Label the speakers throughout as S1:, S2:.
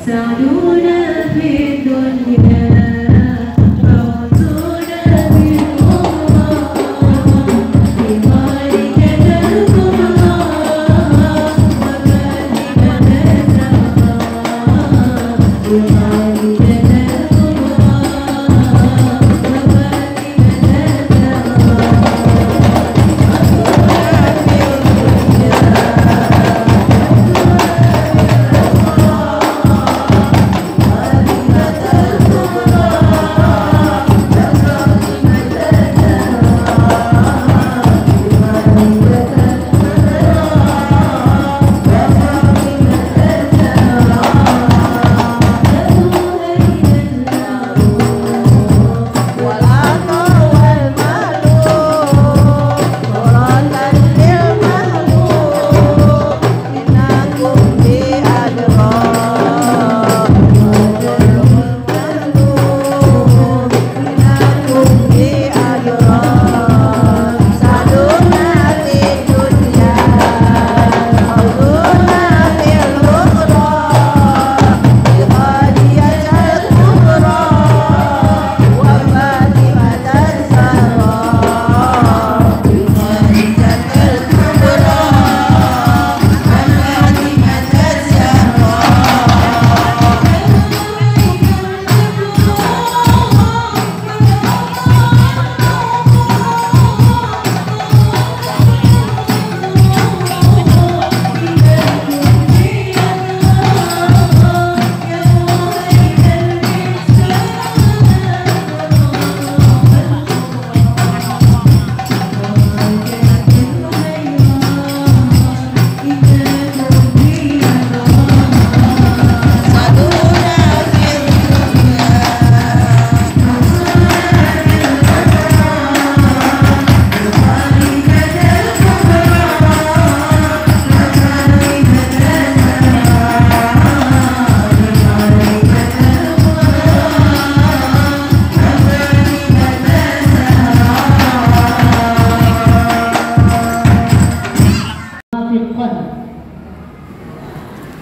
S1: سعدونا في الدنيا فوزونا بالأخرى ببارك لكم الله وفاتحة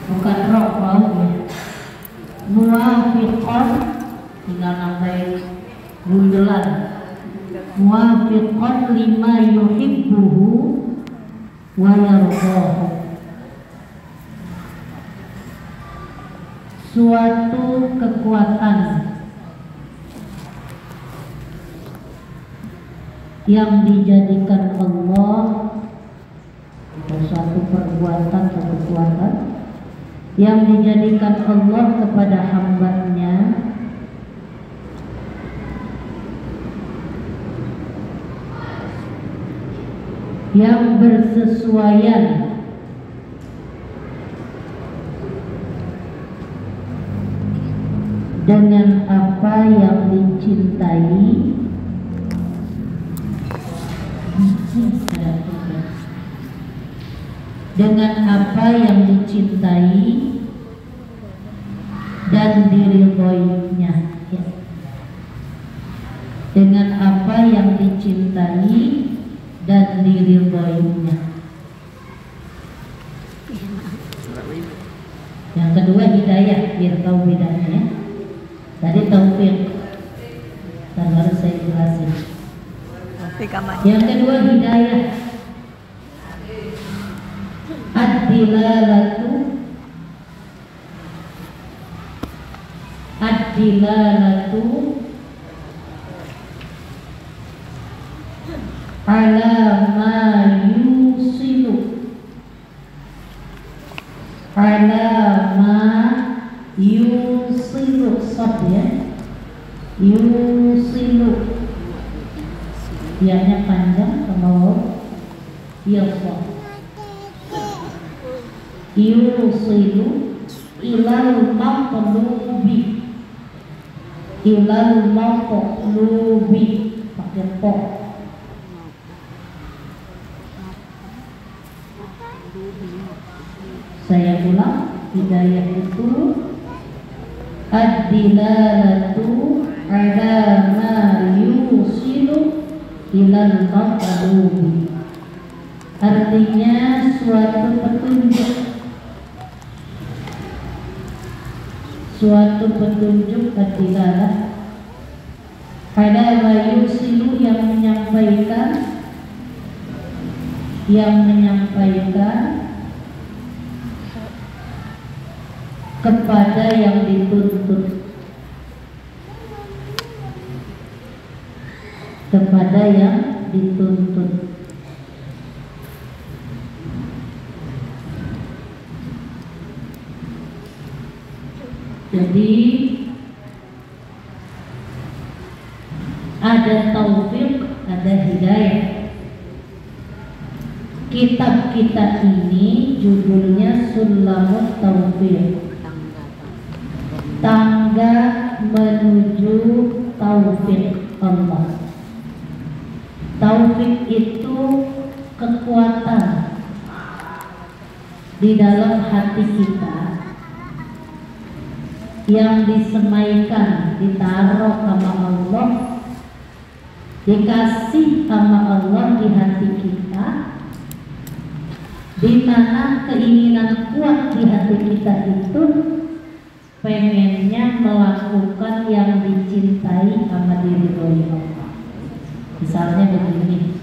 S1: bukan roh baunya muwafiqon tinggal nambahin gundelan muwafiqon lima yuhibbuhu wa yardahu, suatu kekuatan yang dijadikan Allah atau suatu perbuatan atau kekuatan yang dijadikan Allah kepada hambanya yang bersesuaian dengan apa yang dicintai dan diridhoinya, ya. Dengan apa yang dicintai dan diridhoinya. Yang kedua hidayah, biar tahu bedanya. Tadi taufik, dan harus saya jelasin. Yang kedua hidayah, ad-dilalatu ala ma yusilu sab, ya, yusilu dianya panjang sama waw yasab yusilu ilal maqlubi pakai po. Saya ulang, hidayah itu ad-dilalatu ala ma yusilu ilal maqlubi, artinya suatu petunjuk suatu petunjuk adilah pada wayusilu yang menyampaikan kepada yang dituntut, kepada yang dituntut. Jadi ada taufik, ada hidayah. Kitab kita ini judulnya Sulamut Taufik, tangga menuju taufik Allah. Taufik itu kekuatan di dalam hati kita yang disemaikan, ditaruh sama Allah, dikasih sama Allah di hati kita, di mana keinginan kuat di hati kita itu pengennya melakukan yang dicintai sama diri Allah. Misalnya begini,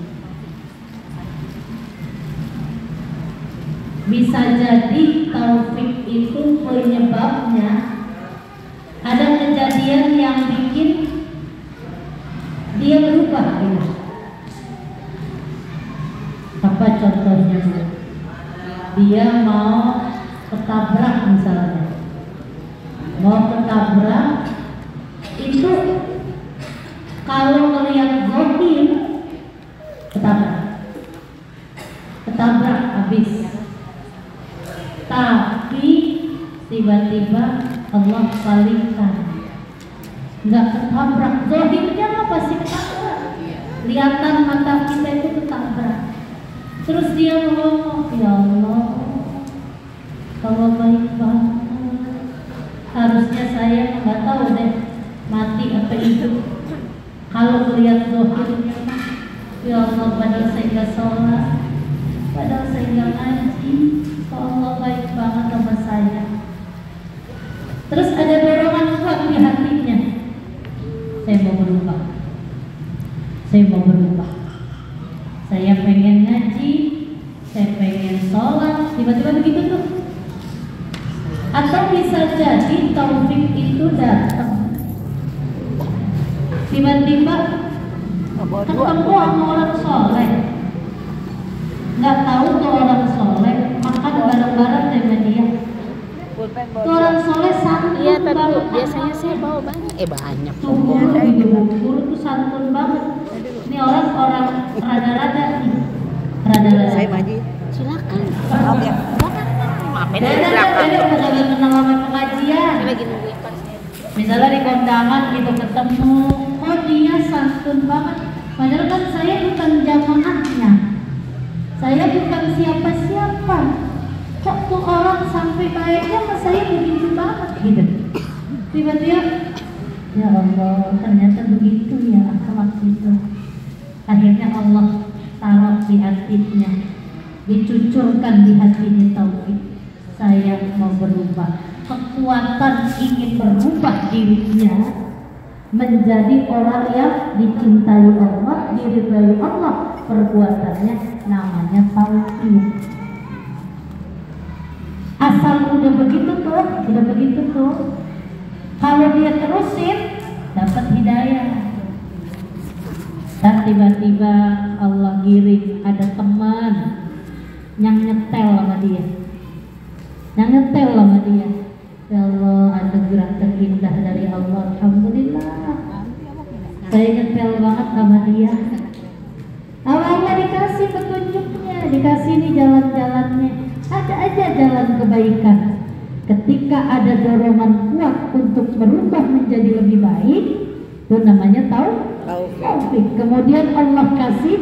S1: bisa jadi taufik itu penyebabnya ada kejadian yang bikin dia berubah gitu. Apa contohnya? Dia mau ketabrak misalnya, mau ketabrak itu kalau melihat zahir ketabrak habis, tapi tiba-tiba Allah palingkan, nggak ketabrak, zahirnya mah pasti ketabrak, kelihatan mata kita itu ketabrak. Terus dia ngomong, ya Allah, kalau baik banget, harusnya saya nggak tahu deh mati apa hidup. Kalau melihat zahirnya, ya Allah, padahal saya nggak sholat, padahal saya nggak ngaji, Allah baik banget sama saya. Terus ada dorongan kuat di hatinya, saya mau berubah, saya pengen ngaji, saya pengen sholat, tiba-tiba begitu tuh. Atau bisa jadi taufik itu datang tiba-tiba ketemu sama orang soleh, nggak tahu tuh orang soleh, makan bareng-bareng sama dia. Tuh orang soleh santun banget.
S2: Biasanya saya bawa banyak, banyak.
S1: Tuh guru tuh santun banget. Ini orang rada-rada nih, rada-rada.
S2: Saya maju. Silakan. Maaf ya. Maafin
S1: Dede udah kagak kenal sama pengajian.
S2: Saya lagi nungguin pas.
S1: Misalnya di kondangan gitu ketemu, oh dia santun banget. Padahal kan saya bukan jamaahnya, saya bukan siapa-siapa. Kok tuh orang sampai baiknya sama saya begitu banget gitu. Tiba-tiba, ya Allah, ternyata begitu ya akhlak itu. Akhirnya Allah taruh di hatinya, dicucurkan di hatinya taufik. Saya mau berubah. Kekuatan ingin berubah dirinya menjadi orang yang dicintai Allah, diridhai Allah. Perbuatannya namanya taufik. Asal udah begitu tuh, kalau dia terusin dapat hidayah. Dan tiba-tiba Allah giring ada teman yang nyetel sama dia, Ya Allah, ada gerak terindah dari Allah. Alhamdulillah, saya nyetel banget sama dia. Allah dikasih petunjuknya, dikasih nih jalan-jalannya. Ada aja jalan kebaikan. Ketika ada dorongan kuat untuk berubah menjadi lebih baik, itu namanya taufik. Kemudian Allah kasih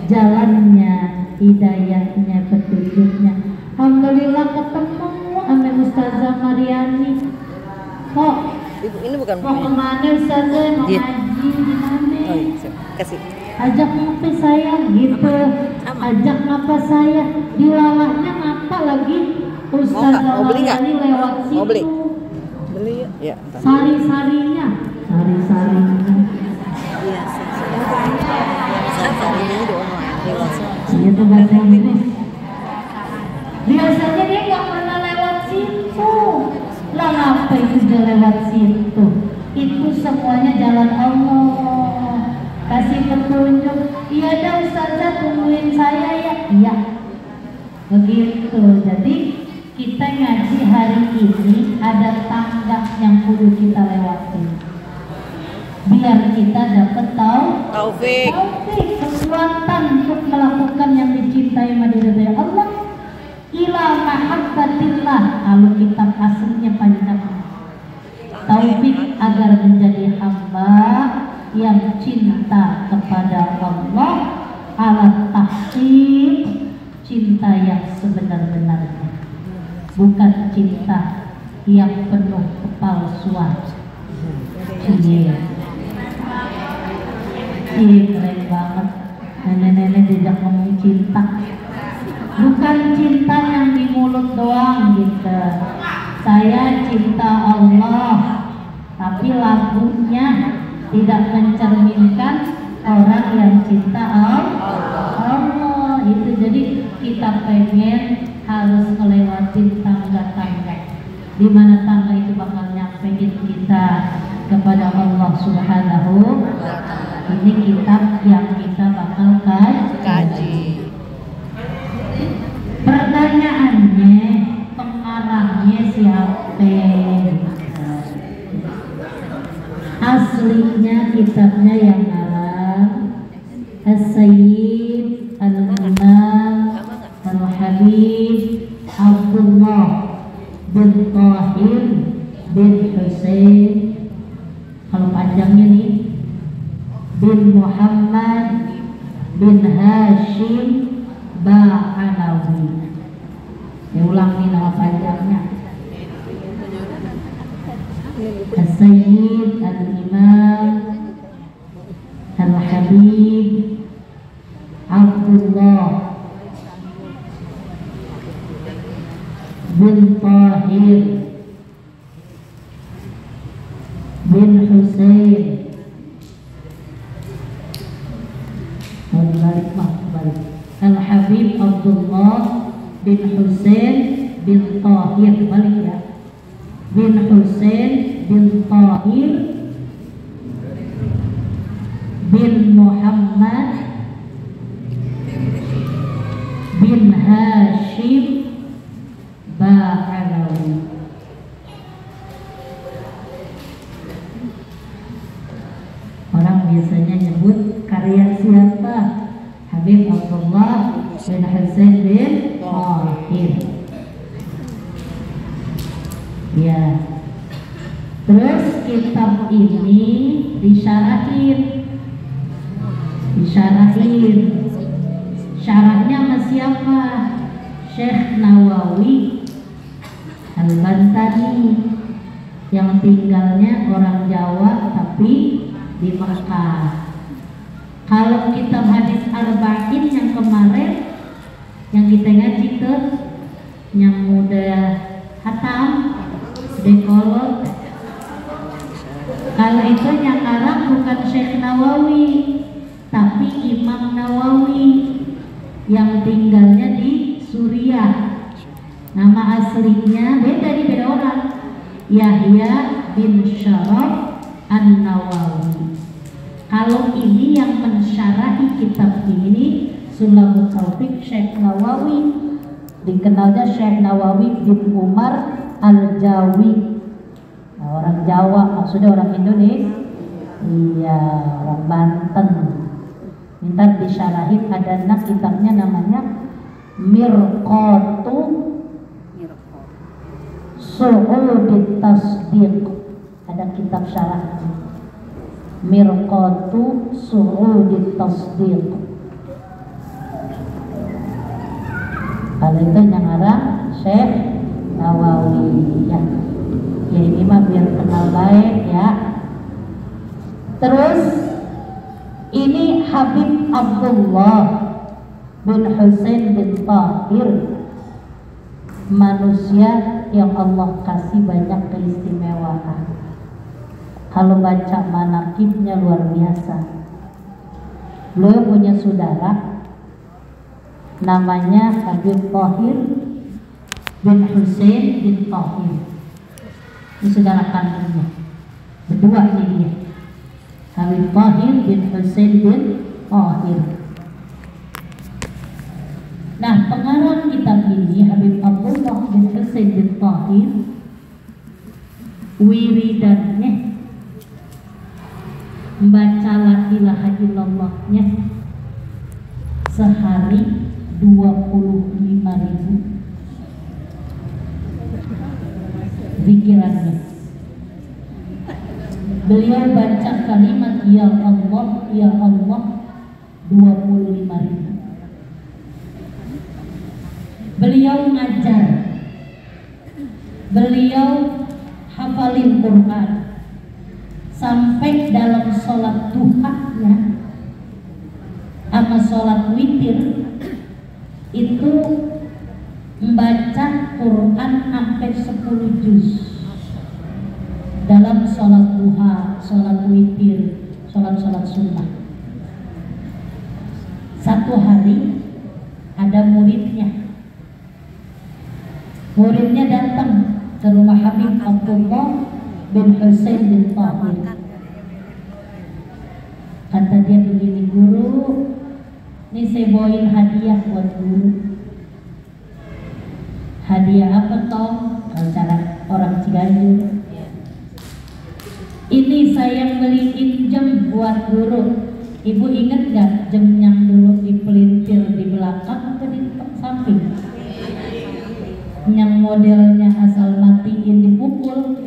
S1: jalannya, hidayahnya, petunjuknya. Alhamdulillah ketemu sama Ustazah Mariani. Kok
S2: Ibu ini bukan
S1: mau kemana Ustazah? Mau ngaji di mana?
S2: Oh, iya. Kasih.
S1: Ajak ngapa saya gitu, ajak ngapa saya, dilalahnya ngapa lagi Ustazah
S2: mau beli nggak?
S1: Mariani lewat situ.
S2: Mau beli? Beli ya. Ya.
S1: Sari-sarinya.
S2: Iya, sari-sarinya dewasa.
S1: Itu bahasa Inggris. Biasanya dia nggak pernah lewat situ. Lah apa itu dia lewat situ? Itu semuanya jalan Allah. Kasih petunjuk. Iya dah Ustazah, tungguin saya ya. Iya. Begitu. Jadi kita ngaji hari ini ada tangga yang kudu kita lewati. Biar kita dapat taufik, kekuatan untuk melakukan yang dicintai diridhai Allah. Ila mahabbatillah, kalau kitab aslinya panjang. Taufik agar menjadi hamba yang cinta kepada Allah, ala tahqiq, cinta yang sebenar-benarnya, bukan cinta yang penuh kepalsuan. Keren banget nenek-nenek diajak ngomong cinta, bukan cinta yang di mulut doang gitu. Saya cinta Allah, tapi lagunya tidak mencerminkan orang yang cinta Allah. Itu jadi kita pengen harus melewati tangga-tangga, di mana tangga itu bakal nyampein kita kepada Allah Subhanahu. Ini kitab yang kita bakal kaji. Pertanyaannya, pengarangnya siapa? Aslinya kitabnya yang ngarang As-Sayyid Al-Imam Al-Habib Abdullah bin Tahir bin Husain, kalau panjangnya nih, bin Muhammad bin Hashim Ba'alawi. Ulang nih nama panjangnya. As-Sayyid Al-Imam Al-Habib Abdullah bin Tahir bin Husain. Al-Habib Abdullah bin Husain bin Tahir, balik ya, bin Husain bin Tahir bin Muhammad bin Hashim Ba'alawi. Orang biasanya nyebut karya siapa? Habib Abdullah bin Husain bin Tahir. Ya. Terus kitab ini disyarahin. Syarahnya sama siapa? Syekh Nawawi Al-Bantani, yang tinggalnya orang Jawa tapi di Makkah. Kalau kitab hadis arba'in yang kemarin yang kita ngaji tuh, yang udah hatam dekolog, kalau itu yang ngarang bukan Syekh Nawawi tapi Imam Nawawi yang tinggalnya di Suriah. Nama aslinya beda orang, Yahya bin Syaraf An-Nawawi. Kalau ini yang mensyarahi kitab ini Sulamut Taufik, Syekh Nawawi, dikenalnya Syekh Nawawi bin Umar Al-Jawi. Nah, orang Jawa, maksudnya orang Indonesia. Iya, orang Banten. Minta disyarahin, ada kitabnya namanya Mirqatu Su'udit Tasdiq. Ada kitab syarahnya, Mirqatu Su'udit Tasdiq. Kalau itu yang ngarang Syekh Nawawi ya. Ya ini mah biar kenal baik ya. Terus ini Habib Abdullah bin Husain bin Tahir, manusia yang Allah kasih banyak keistimewaan. Kalau baca manaqibnya luar biasa. Beliau punya saudara namanya Habib Thahir bin Husain bin Thahir. Ini saudara kandungnya. Berdua nih dia. Habib Thahir bin Husain bin Thahir. Nah, pengarang kitab ini Habib Abdullah bin Husain bin Thahir, wiridannya membaca la ilaha illallahnya sehari 25.000 zikirannya. Beliau baca kalimat ya Allah 25.000. Beliau ngajar, beliau hafalin Quran sampai dalam sholat duhanya sama sholat witir itu membaca Quran sampai 10 juz dalam sholat duha, sholat witir, sholat sunnah. Satu hari ada muridnya datang ke rumah Habib Abdullah bin Husain bin Thahir. Kata dia begini, guru, ini saya bawain hadiah buat guru. Hadiah apa toh? Kalau cara orang Ciganjur. Ini saya beliin jam buat guru. Ibu ingat gak jam yang dulu dipelintir di belakang atau di samping? Yang modelnya asal matiin dipukul,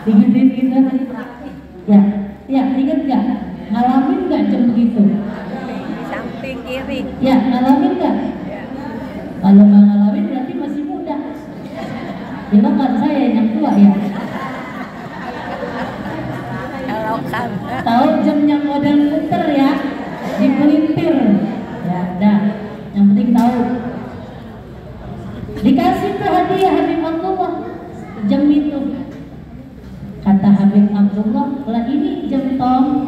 S1: digituin gitu. Ya ingat gak? Ngalamin gak jam begitu?
S2: Samping kiri.
S1: Ya, ngalamin gak? Kalau nggak ngalamin berarti masih muda. Bila kan saya yang tua ya.
S2: Kalau kan
S1: Tahu jamnya model puter ya, dipelintir. Ya, dah. Yang penting tahu. Dikasih tuh hadiah Habib Abdullah jam itu. Kata Habib Abdullah, lah ini jam tom.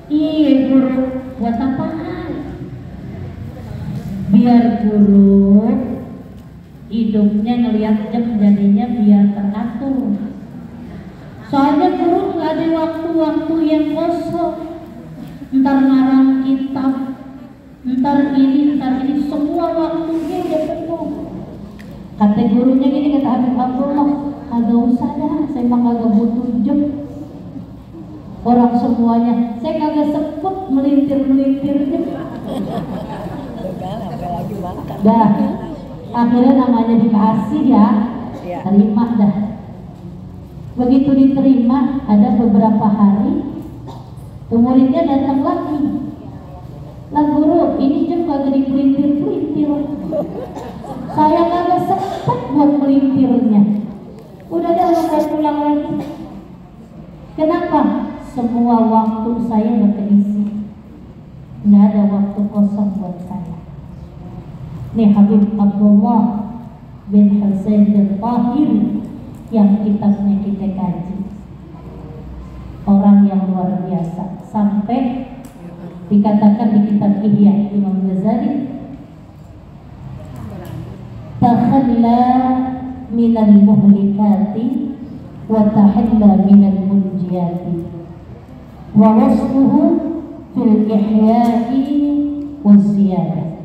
S1: Iya guru, buat apaan? Biar guru hidupnya ngelihat jam jadinya biar teratur. Soalnya guru nggak ada waktu-waktu yang kosong. Ntar ngarang kitab, ntar ini, semua waktunya udah penuh. Kata gurunya gini, kata Habib Abdullah, kagak usah dah, saya mah kagak butuh jam. Orang semuanya, saya kagak sempet melintir jam. Dah, akhirnya namanya dikasih ya, terima dah. Begitu diterima, ada beberapa hari, muridnya datang lagi. Lah guru, ini jam kagak dipelintir. Saya kagak sempet buat melintirnya. Udah dah, mau pulang lagi. Kenapa? Semua waktu saya udah keisi, nggak ada waktu kosong buat saya. Nih Habib Abdullah bin Husain bin Thahir yang kitabnya kita kaji, orang yang luar biasa. Sampai dikatakan di kitab Ihya Imam Ghazali, takhalla minal muhlikati wa tahalla minal munjiyati wa wasluhu fil ihya'i wa ziyadah.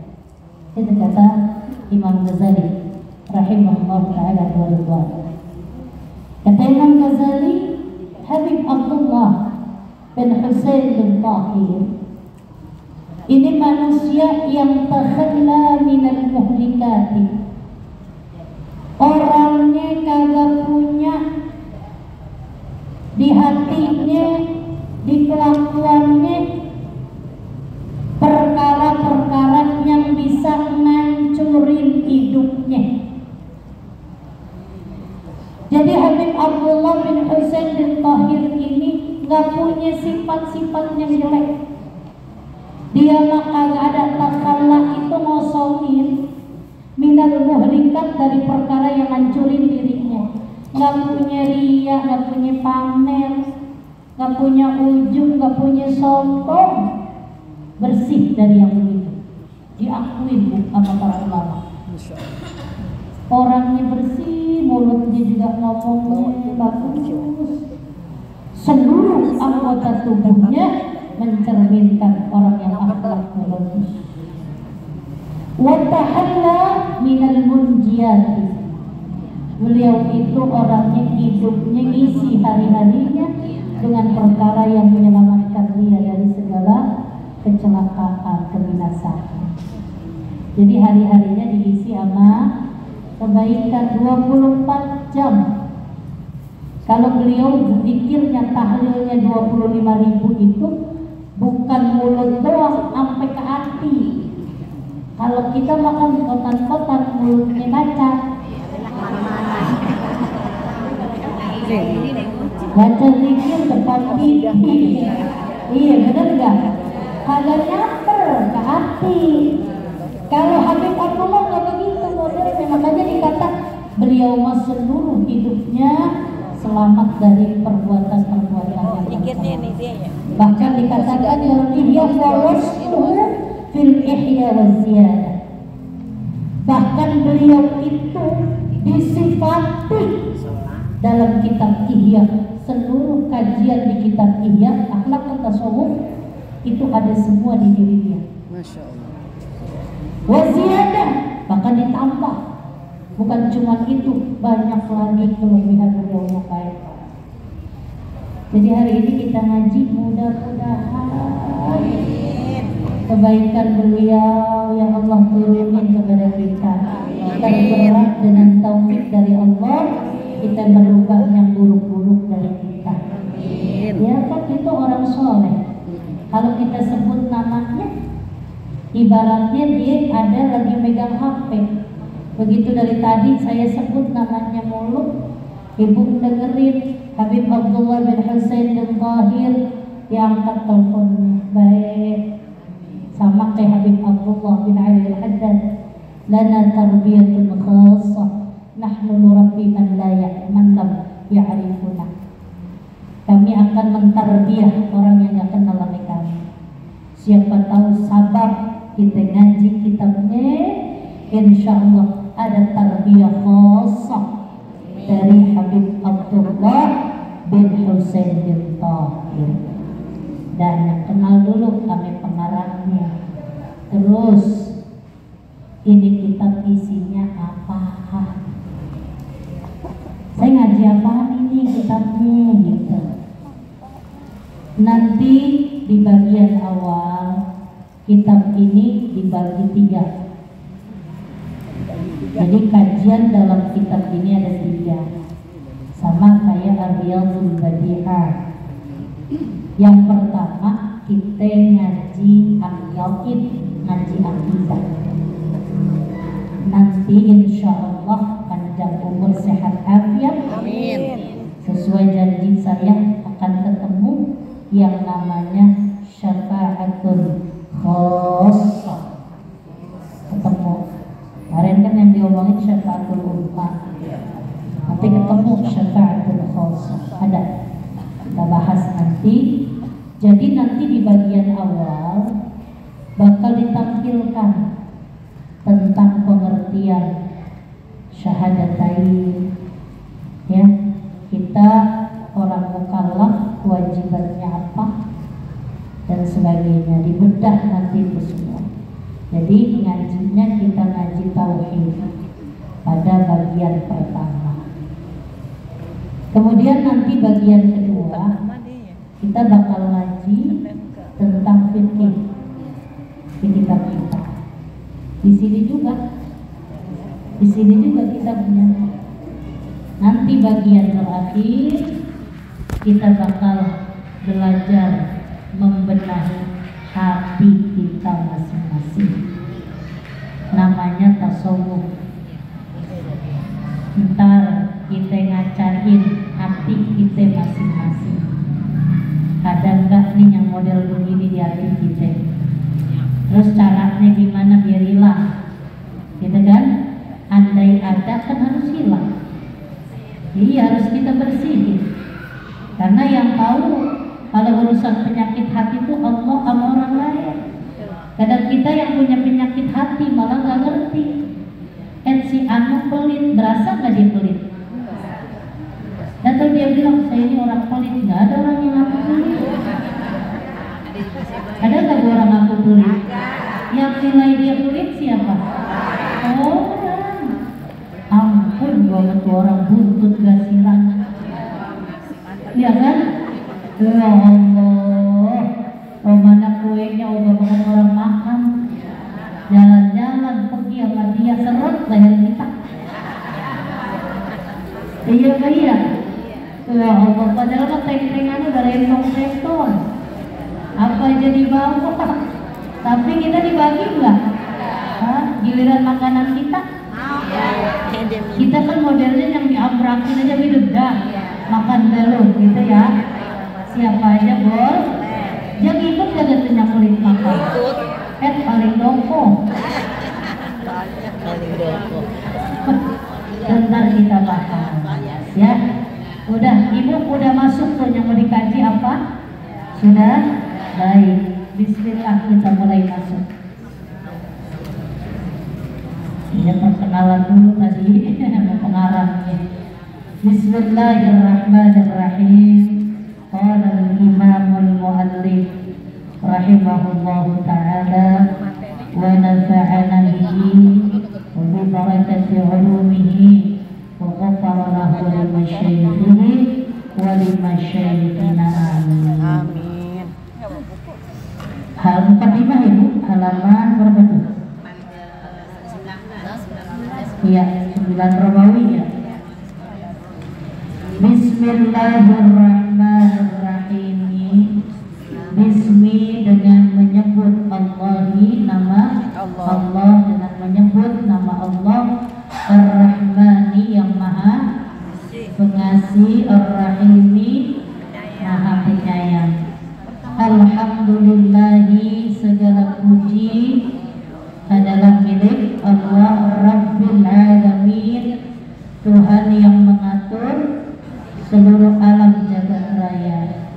S1: Itu kata Imam Ghazali rahimahullah ta'ala wa ridwan. Kata Imam Ghazali, Habib Abdullah bin Husain bin Thahir ini manusia yang takhalla minal muhlikati. Orangnya kagak punya di hatinya, di kelakuannya perkara-perkara yang bisa ngancurin hidupnya. Jadi Habib Abdullah bin Husain bin Thahir ini gak punya sifat-sifat yang jelek. Dia mah kagak ada takhalla itu ngosongin minal muhlikat dari perkara yang ngancurin dirinya. nggak punya ria, nggak punya pamer, nggak punya ujung, nggak punya sombong, bersih dari yang begitu. Diakui sama para ulama. Orangnya bersih, mulutnya juga ngomongnya bagus, seluruh anggota tubuhnya mencerminkan orang yang akhlaknya bagus. Wa tahalla minal munjiyati. Beliau itu orangnya hidupnya ngisi hari-harinya dengan perkara yang menyelamatkan dia dari segala kecelakaan, kebinasaan. Jadi hari-harinya diisi sama kebaikan 24 jam. Kalau beliau zikirnya, tahlilnya 25.000 itu bukan mulut doang, sampai ke hati. Kalau kita makan kotan-kotan, mulutnya baca. Baca zikir depan TV. Iya, benar nggak? Kalau nyamper ke hati. Kalau Habib Abdullah nggak begitu modelnya, makanya dikata beliau mas seluruh hidupnya selamat dari perbuatan-perbuatan yang salah. Bahkan dikatakan dalam Ihya wawastuhu fil Ihya wa ziyadah. Bahkan beliau itu disifati dalam kitab Ihya, seluruh kajian di kitab Ihya akhlak dan tasawuf itu ada semua di diri dia. Masya Allah. Wa ziyadah, bahkan ditambah. Bukan cuma itu, banyak lagi kelebihan beliau yang baik. Jadi hari ini kita ngaji, mudah-mudahan kebaikan beliau yang Allah turunkan kepada kita tergerak dengan taufik dari Allah, kita merubah yang buruk-buruk dari kita. Ya kan itu orang soleh. Kalau kita sebut namanya, ibaratnya dia ada lagi megang HP. Begitu dari tadi saya sebut namanya mulu, ibu dengerin Habib Abdullah bin Husain bin Tahir, diangkat teleponnya. Baik, sama kayak Habib Abdullah bin Ali al-Haddad, lana tarbiyatun khassah, nahnu nurabbi man la ya'rifuna. Kami akan mentarbiyah orang yang gak kenal sama kami. Siapa tahu sabab kita ngaji kitabnya, insya Allah ada tarbiyah khassah dari Habib Abdullah bin Husain bin Tahir. Dan yang kenal dulu kami pengarangnya. Terus ini kitab isinya apa? Saya ngaji apaan ini kitabnya gitu. Nanti di bagian awal kitab ini dibagi 3. Jadi kajian dalam kitab ini ada 3, sama kayak Ar-Riyadhul Badi'ah. Yang pertama kita ngaji aqid, ngaji akidah. Nanti insya Allah panjang umur sehat afiat. Amin. Sesuai janji saya akan ketemu yang namanya syafa'atul khassah. Ketemu. Kemarin kan yang diomongin syafa'atul umma. Nanti ketemu syafa'atul khassah. Ada. Kita bahas nanti. Jadi nanti di bagian awal bakal ditampilkan tentang pengertian syahadatain. Ya, kita orang mukallaf kewajibannya apa dan sebagainya, dibedah nanti itu semua. Jadi ngajinya kita ngaji tauhid pada bagian pertama. Kemudian nanti bagian kedua kita bakal ngaji tentang fikih di kitab kita. Di sini juga kita punya. Nanti bagian terakhir kita bakal belajar membenahi hati kita masing-masing. Namanya tasawuf. Ntar kita ngacain hati kita masing-masing. Ada enggak nih yang model begini di hati kita? Terus caranya gimana biar hilang? Gitu kan? Andai ada kan harus hilang. Jadi harus kita bersihin. Karena yang tahu kalau urusan penyakit hati itu Allah sama orang lain. Kadang kita yang punya penyakit hati malah nggak ngerti. Si anu pelit, berasa nggak dia pelit? Datang dia bilang saya ini orang pelit, nggak ada orang yang ngaku pelit. Ada nggak orang ngaku pelit? Yang nilai dia pelit siapa? Orang. Ampun banget orang buntut gak silang. Iya kan? Ya Allah, oh mana kuenya udah makan orang makan. Jalan-jalan pergi sama dia seret leher kita. Iya kan iya? Ya Allah, padahal mah teng-tengan udah rentong-rentong. Apa aja dibawa, tapi kita dibagi enggak? Hah? Giliran makanan kita? Kita kan modelnya yang diabrakin aja hidup dah. Makan dulu gitu ya. Siapa aja bos? Jangan ikut gak kenyang kulit makan. Paling dongko. Bentar kita bahas ya. Udah, ibu udah masuk tuh yang mau dikaji apa? Sudah? Baik. Bismillah kita mulai masuk. Ya perkenalan dulu tadi pengarangnya. Bismillahirrahmanirrahim. Qala al-imamul muallif rahimahullahu ta'ala wa nafa'ana bihi wa bi barakati ulumihi wa ghafara lahu li masyayikhihi wa li masyayikhina amin. Hal 45 Ibu, halaman berapa tuh? Iya, 9 Romawi ya. Bismillahirrahmanirrahim. Bismi dengan menyebut Allahi, nama Allah, dengan menyebut nama Allah Ar-Rahmani yang maha pengasih, Ar-Rahimi maha penyayang. Alhamdulillahi, segala puji adalah milik Allah Rabbil Alamin, Tuhan yang mengatur seluruh alam jagat raya.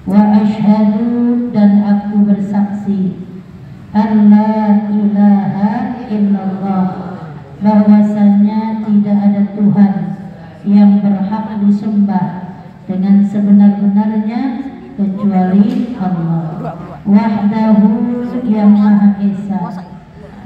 S1: Wa asyhadu, dan aku bersaksi, an la ilaha illallah, bahwasanya tidak ada Tuhan yang berhak disembah dengan sebenar-benarnya kecuali Allah. Wahdahu, yang maha esa,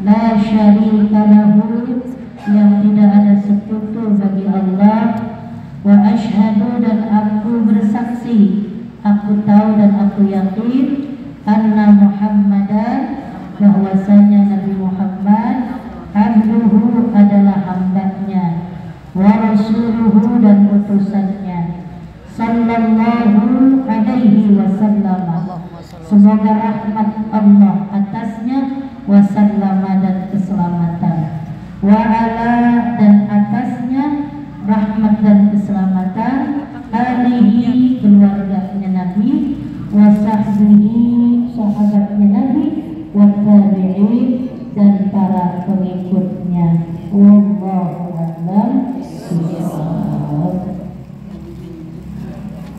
S1: la syarika lahu, yang tidak ada sekutu bagi Allah. Wa asyhadu, dan aku bersaksi, aku tahu dan aku yakin, anna Muhammadan, bahwasanya Nabi Muhammad abduhu, adalah hambanya, wa rasuluhu, dan utusannya, sallallahu alaihi wasallam, semoga rahmat Allah atasnya, wasallama, dan keselamatan, wa ala, dan atasnya rahmat dan keselamatan, alihi, keluarganya Nabi, wasahbihi, sahabatnya Nabi, wattabi'in, dan para pengikutnya. Wallahu a'lam bishawab.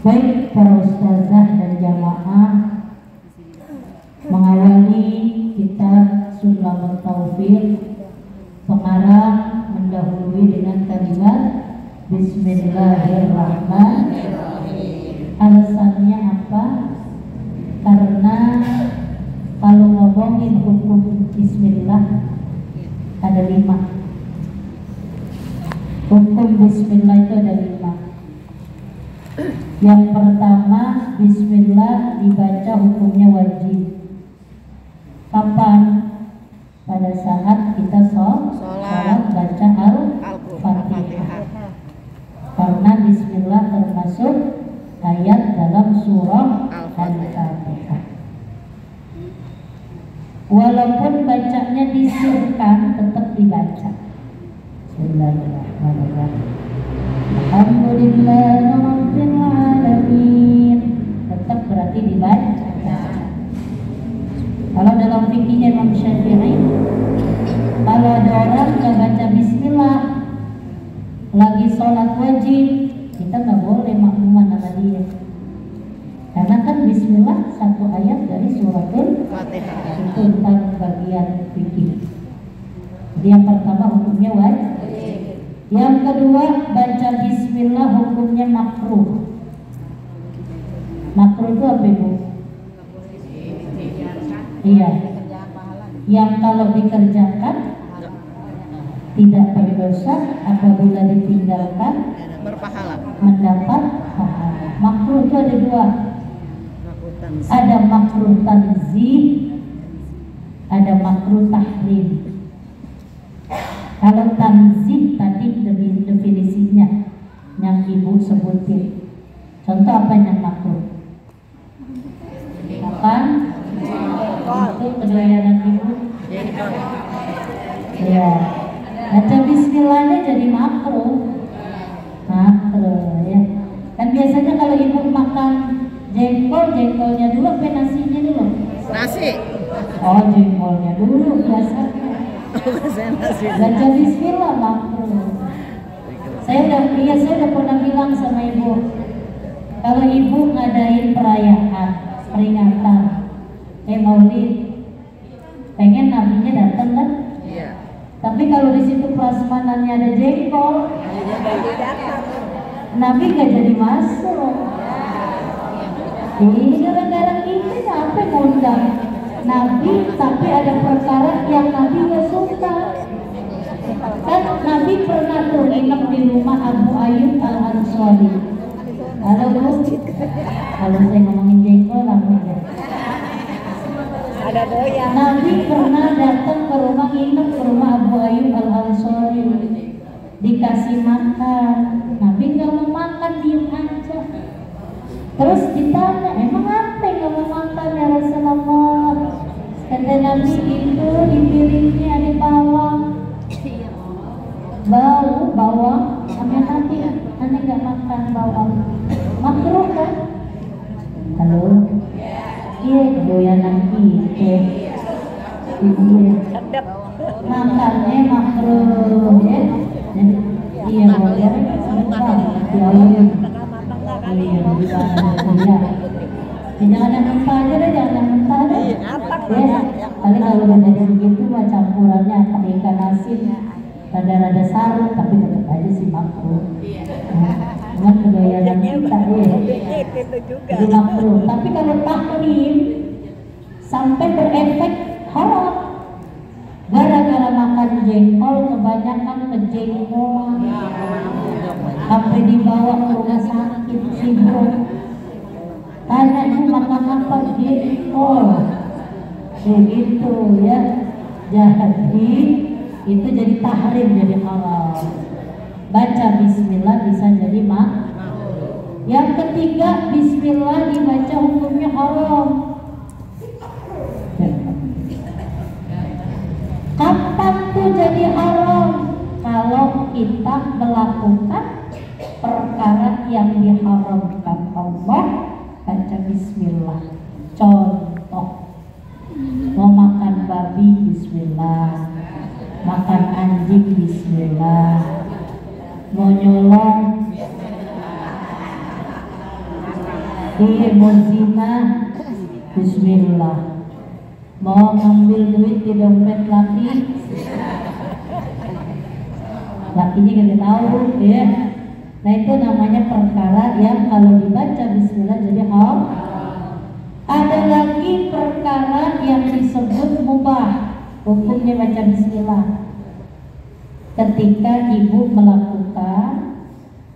S1: Baik para ustazah dan jamaah, mengawali kitab Sulamut Taufiq, pengarang mendahului dengan kalimat Bismillahirrahmanirrahim. Alasannya apa? Karena kalau ngomongin hukum Bismillah ada 5. Hukum Bismillah itu ada 5. Yang pertama, Bismillah dibaca hukumnya wajib. Kapan? Pada saat kita sholat baca Al-Fatihah. Karena Bismillah termasuk ayat dalam surah Al-Fatihah. Walaupun bacanya disirkan, tetap dibaca. Bismillahirrahmanirrahim. Alhamdulillahirabbil alamin. Tetap berarti dibaca. Kalau dalam fikihnya Imam Syafi'i, kalau ada orang nggak baca Bismillah lagi sholat wajib, bagian fikih. Jadi yang pertama hukumnya wajib. Yang kedua baca bismillah hukumnya makruh. Makruh itu apa ibu? Iya. Yang kalau dikerjakan tidak berdosa, apabila ditinggalkan
S2: berpahala.
S1: mendapat pahala. Makruh itu ada dua. Ada makruh tanzih, ada makruh tahrim. Kalau tanzih tadi definisinya yang ibu sebutin. Contoh apa yang makruh? Makan itu kedoyanan ibu. Ya, baca bismillahnya jadi makruh. Makruh ya. Kan biasanya kalau ibu makan jengkolnya dulu apa nasinya dulu?
S2: Nasi.
S1: Oh, jengkolnya dulu biasanya. Baca bismillah makruh. Saya udah pernah bilang sama ibu, kalau ibu ngadain perayaan, peringatan, Maulid, pengen nabinya datang kan?
S2: Iya.
S1: Tapi kalau di situ prasmanannya ada jengkol, Nabi gak jadi masuk. Ini gara-gara kita sampai ngundang Nabi, tapi ada perkara yang Nabi gak suka. Kan Nabi pernah tuh nginep di rumah Abu Ayyub Al-Ansari. Halo Bu, kalau saya ngomongin jengkol kamu ya.
S2: Ada doyan.
S1: Nabi pernah datang ke rumah, nginep ke rumah Abu Ayyub Al-Ansari, dikasih makan. Nabi nggak mau makan, diem aja. Terus ditanya, emang apa yang nggak mau makan ya Rasulullah? Kata Nabi, itu di piringnya ada bawang, bawang. Sama Nabi, aneh nggak makan bawang. Makruh kan? Halo. Iya, kedoyanan kita. Iya. Makannya makruh ya. Iya, boleh. Jangan yang mentah aja deh, jangan yang mentah deh. Ya, kali kalau udah jadi begitu mah campurannya akan ikan asin, rada-rada sarung, tapi tetap aja sih makruh. Cuman kedoyanan kita ya. Jadi makruh. Tapi kalau tahrim sampai berefek haram. Gara-gara makan jengkol kebanyakan kejengkolan, sampai dibawa ke rumah sakit sibuk. Tanya itu makan apa? Jengkol. Begitu ya. Jadi itu jadi tahrim, jadi halal. Baca bismillah bisa jadi makruh. Yang ketiga, bismillah dibaca hukumnya haram. Kapan tuh jadi haram? Kalau kita melakukan perkara yang diharamkan Allah, baca bismillah. Contoh, mau makan babi bismillah, makan anjing bismillah, mau nyolong, mau zina bismillah, mau ngambil duit di dompet lakinya kita tahu ya. Nah itu namanya perkara yang kalau dibaca bismillah jadi haram. Ada lagi perkara yang disebut mubah, hukumnya baca bismillah. Ketika ibu melakukan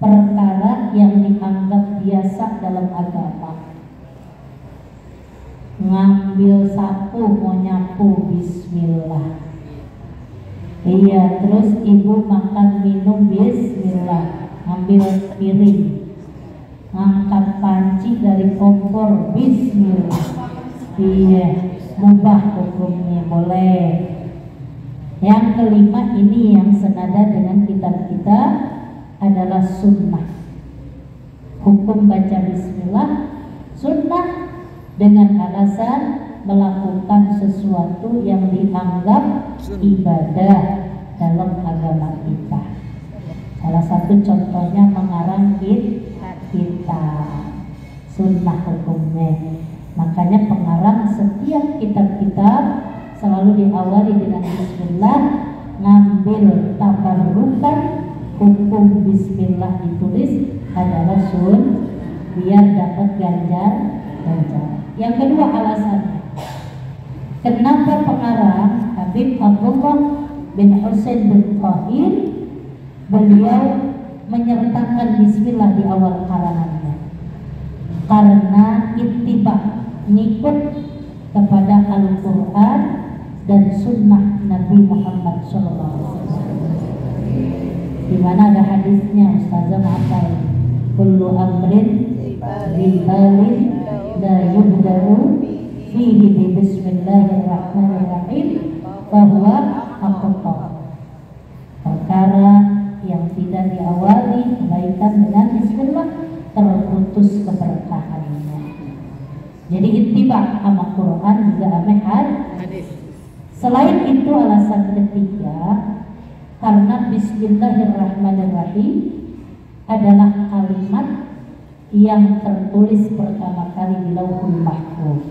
S1: perkara yang dianggap biasa dalam agama, ngambil sapu mau nyapu bismillah. Iya, terus ibu makan minum bismillah, ngambil piring, ngangkat panci dari kompor bismillah. Iya, mubah hukumnya, boleh. Yang kelima ini yang senada dengan kitab kita adalah sunnah. Hukum baca bismillah sunnah dengan alasan melakukan sesuatu yang dianggap ibadah dalam agama kita. Salah satu contohnya mengarang kitab, sunnah hukumnya. Makanya pengarang setiap kitab-kitab selalu diawali dengan bismillah, ngambil tabarukan. Hukum bismillah ditulis adalah sun, biar dapat ganjar. Yang kedua alasannya, kenapa pengarang Habib Abdullah bin Husain bin Tahir beliau menyertakan bismillah di awal karangannya? Karena ittiba, ngikut kepada Al-Quran dan sunnah Nabi Muhammad SAW, di mana ada hadisnya, Ustazah hafal, kullu amrin bibalin la yubda'u fihi bi bismillahirrahmanirrahim bahwa aqta, perkara yang tidak diawali kebaikan dengan bismillah terputus keberkahannya. Jadi ittiba sama Quran juga ame hadis. Selain itu alasan ketiga, karena bismillahirrahmanirrahim adalah kalimat yang tertulis pertama kali di Lauhul Mahfuz.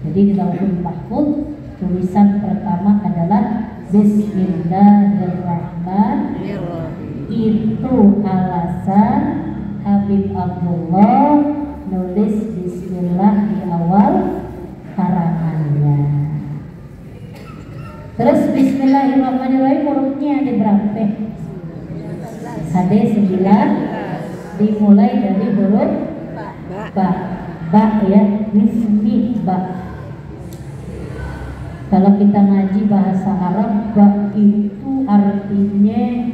S1: Jadi di Lauhul Mahfuz tulisan pertama adalah Bismillahirrahmanirrahim. Itu alasan Habib Abdullah nulis bismillah di awal karangannya. Terus bismillahirrahmanirrahim hurufnya ada berapa? Ada 9, dimulai dari huruf ba. Ba ya, bismi ba. Kalau kita ngaji bahasa Arab, ba itu artinya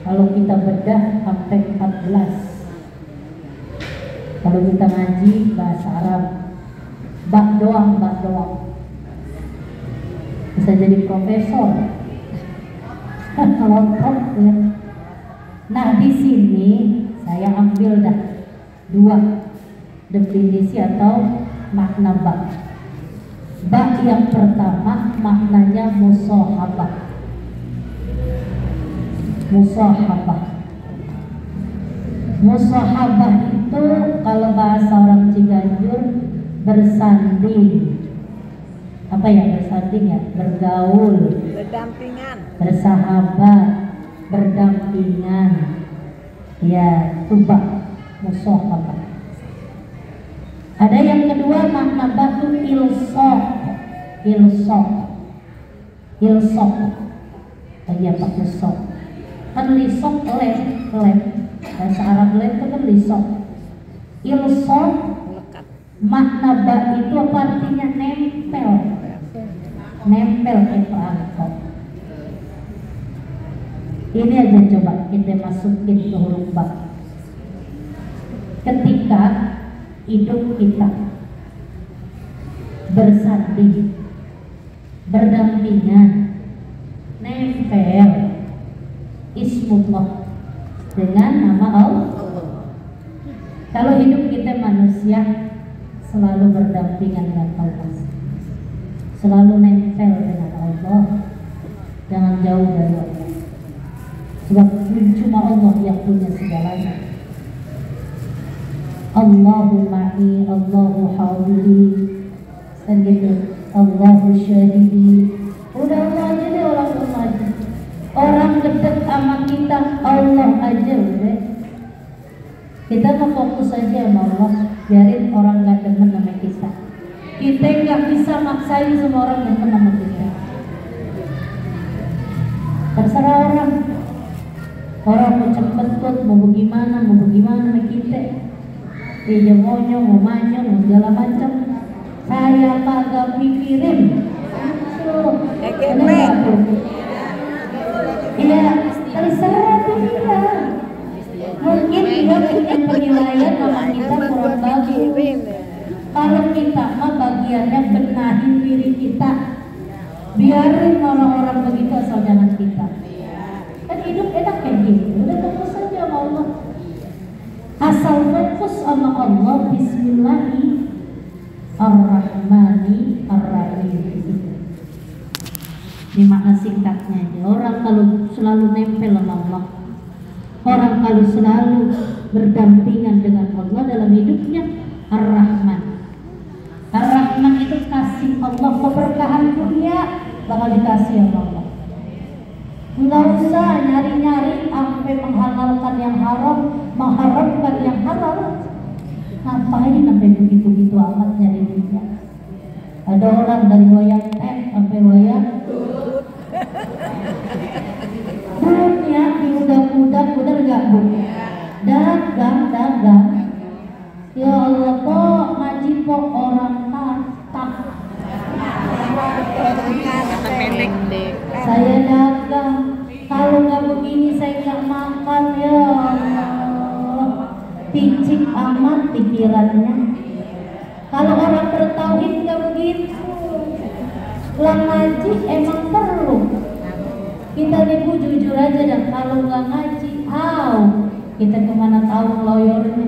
S1: kalau kita bedah sampai 14. Kalau kita ngaji bahasa Arab, ba doang. Bisa jadi profesor. Kelompok ya. Nah di sini saya ambil dah 2 definisi atau makna ba. Ba yang pertama maknanya musahabah. Musahabah itu kalau bahasa orang Ciganjur bersanding. Apa ya bersanding ya? Bergaul,
S2: Berdampingan.
S1: bersahabat, berdampingan. Ya, tuba musahabah. Ada yang kedua makna batu ilsok. Ya pakai sok. Kan lisok lem. Bahasa Arab lem itu kan lisok. Ilsok makna ba itu apa artinya? Nempel kayak angkot. Ini aja coba kita masukin ke huruf ba. Ketika hidup kita bersanding, berdampingan, nempel ismullah dengan nama Allah. Kalau hidup kita manusia selalu berdampingan dengan Allah, selalu nempel dengan Allah, jangan jauh dari Allah, sebab cuma Allah yang punya segalanya. Allahu ma'i, Allahu hawli, dan gitu, Allahu syahidi. Udah Allah aja deh, orang aja. Orang dekat sama kita Allah aja udah. Kita mau fokus aja sama Allah, biarin orang gak demen sama kita. Kita gak bisa maksain semua orang demen sama kita. Terserah orang. Orang mau cepet mau bagaimana sama kita. Dia monyong, mau manyong, mau segala macam. Saya kagak pikirin. Iya, terserah dia. Mungkin dia punya penilaian sama kita kurang bagus. Kalau kita mah bagiannya benahin diri kita. Biarin orang-orang begitu asal jangan kita. Kan hidup enak kayak gitu. Udah fokus aja sama Allah. Asal fokus sama Allah, Bismillahirrahmanirrahim. Ini makna singkatnya aja. Orang kalau selalu nempel sama Allah, orang kalau selalu berdampingan dengan Allah dalam hidupnya, Ar-Rahman. Ar-Rahman itu kasih kasih Allah keberkahan dunia, bakal dikasih sama Allah. Nggak usah nyari-nyari sampai menghalalkan yang haram, mengharamkan yang halal. Ngapain sampai begitu-begitu amat nyari dunia? Ada orang dari wayang sampai wayang dunia diudak-udak, bener gak bu? Dagang. Ya Allah kok ngaji kok orang kata. Saya dagang, kalau nggak begini saya nggak makan ya Allah. Picik amat pikirannya. Kalau orang bertauhid nggak begitu. Lah ngaji emang perlu. Kita ibu jujur aja dan kalau nggak ngaji, kita kemana tahu ngeloyornya.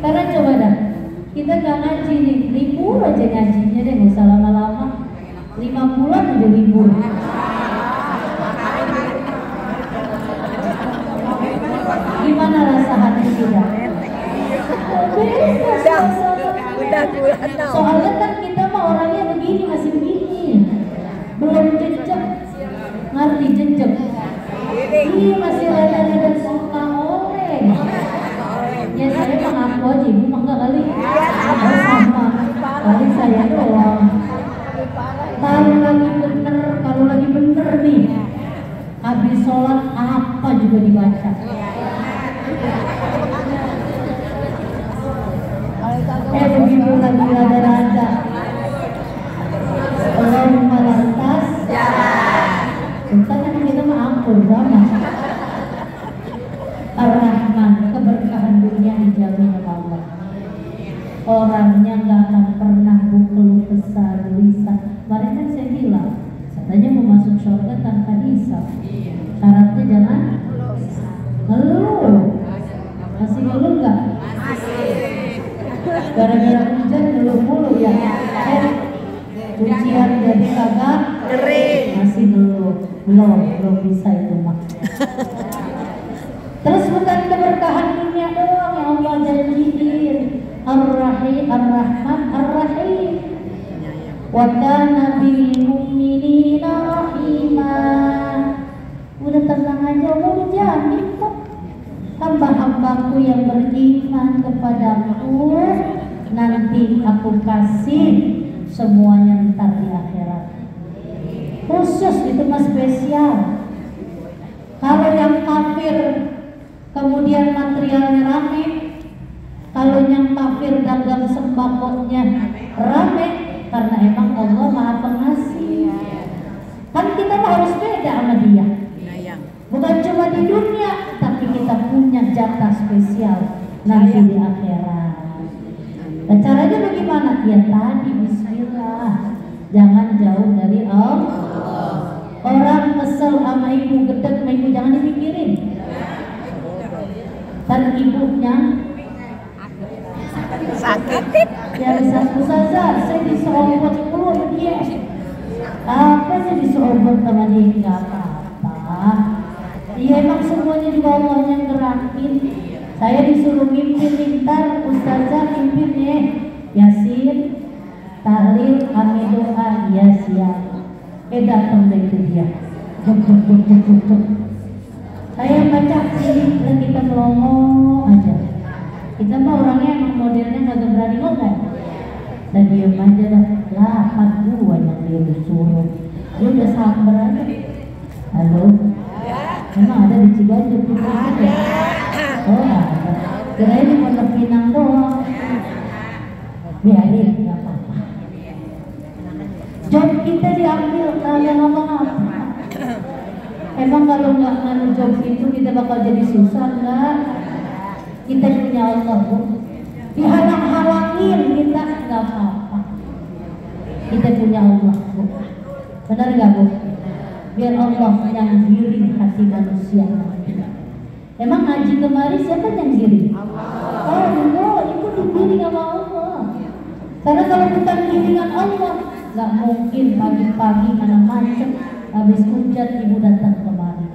S1: Karena coba dah, kita nggak ngaji nih, libur aja ngajinya deh, nggak usah lama-lama. 5 bulan udah libur. Gimana rasa hati kita? Soalnya kan kita mah orangnya begini, masih begini, belum jejak, ngerti jejak. Iya masih rada-rada suka oreng. Ya saya mengaku aja, ibu mah enggak kali. Sama, kali saya doang. Kalau lagi bener nih, habis sholat apa juga dibaca. Begitu lagi rada-rada Allahumma lantas kita kan kita mah ampun sama Ar-Rahman, keberkahan dunia dijamin oleh Allah. Orangnya nggak akan pernah keluh kesah gelisah. Kemarin kan saya bilang katanya mau masuk surga tanpa hisab. Syaratnya jangan ngeluh. Masih ngeluh nggak? Gara-gara hujan ngeluh mulu ya. Ujian jadi kagak kering. Masih belum bisa itu mah. Terus bukan keberkahan dunia doang yang Allah janjiin. Ar-Rahim, Ar-Rahman, Ar-Rahim. Wa kana bil mu'minina rahima. Udah tenang aja, Allah udah jamin kok. Hamba-hambaku yang beriman kepadaku nanti aku kasih semuanya ntar di akhirat. Khusus itu mas spesial. Kalau yang kafir kemudian materialnya rame, kalau yang kafir dagang sembakonya rame, karena emang Allah Maha Pengasih. Kan kita harus beda sama dia. Bukan cuma di dunia, tapi kita punya jatah spesial nanti di akhirat. Dan caranya bagaimana? Ya tadi bismillah. Jangan jauh dari Allah. Orang kesel sama ibu, gedek sama ibu, jangan dipikirin. Dan ibunya sakit. Ya Ustazah, saya diserobot dulu sama dia. Apa sih diserobot sama dia? Enggak apa-apa. Iya emang semuanya juga Allah yang gerakin. Saya disuruh mimpin ntar Ustazah mimpin ya Yasin, tahlil, kami doa, ya siap. Datang dari itu dia. Saya baca sini dan kita melongo aja. Kita mah orangnya emang modelnya nggak berani ngomong. Dan diam aja lah, gua yang dia disuruh. Dia udah sabar aja. Halo. Memang ada di Ciganjur tuh ya? Oh ada. Kirain di Pondok Pinang doang. Biarin, nggak apa-apa. Job kita diambil, kalian ngomong apa? Emang kalau nggak nganu job itu kita bakal jadi susah nggak? Kita punya Allah bu. Dihalang-halangin kita nggak apa-apa. Kita punya Allah bu. Benar nggak bu? Biar Allah yang giring hati manusia. Emang ngaji kemari siapa yang giring? Oh enggak, itu digiring sama Allah. Karena kalau bukan giringan Allah, nggak mungkin pagi-pagi mana macet habis hujan ibu datang kemari.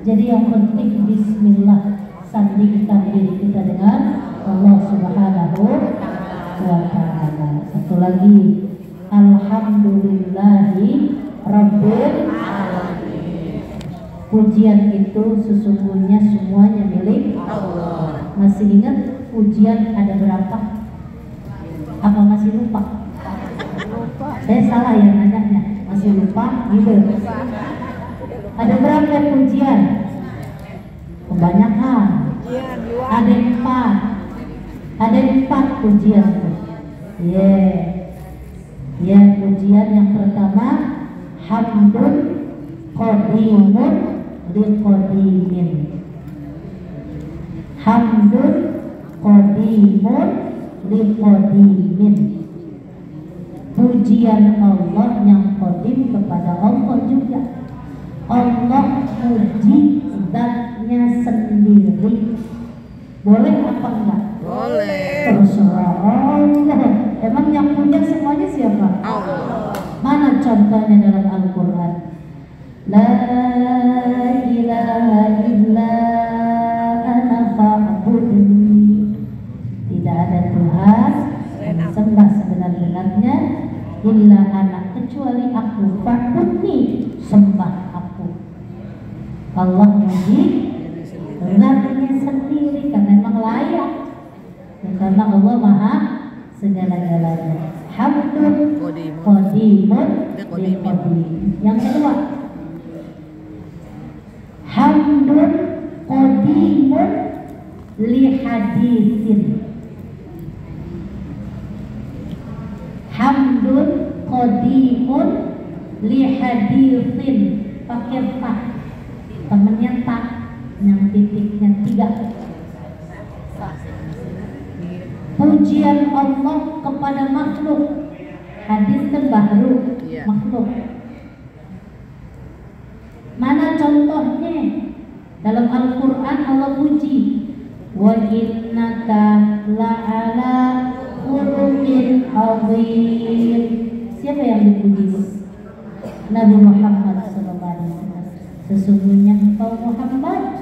S1: Jadi yang penting Bismillah, sandingkan diri kita dengan Allah Subhanahu. wa ta'ala. Satu lagi, alhamdulillahi rabbil alamin. Pujian itu sesungguhnya semuanya milik Allah. Masih ingat pujian ada berapa? Apa masih lupa? Saya salah ya nanyanya. Masih lupa? Gitu. Ada berapa pujian? Kebanyakan. Ada 4. Ada 4 pujian. Ya, pujian yang pertama hamdun qadimun liqadimin. Hamdun qadimun liqadimin. Pujian Allah yang qadim kepada Allah juga. Allah puji zatnya sendiri. Boleh apa enggak?
S2: Boleh.
S1: Terserah Allah. Emang yang punya semuanya siapa?
S2: Allah.
S1: Mana contohnya dalam Al-Quran? La ilaha illa ana fa'budni. Tidak ada Tuhan yang sembah sebenar-benarnya illa ana, kecuali aku. Fa'budni, sembah aku. Allah muji zatnya sendiri karena memang layak, karena Allah maha segala-galanya. Hamdun qadimun liqadimin. Yang kedua, hamdun qadimun lihaditsin. Hamdun qadimun lihaditsin. Pakai tak, temennya tak, yang titiknya 3. Pujian Allah kepada makhluk. Hadis kan baru makhluk. Mana contohnya? Dalam Al-Quran Allah puji, wa innaka la'ala khuluqin azim. Siapa yang dipuji? Nabi Muhammad SAW. Sesungguhnya engkau Muhammad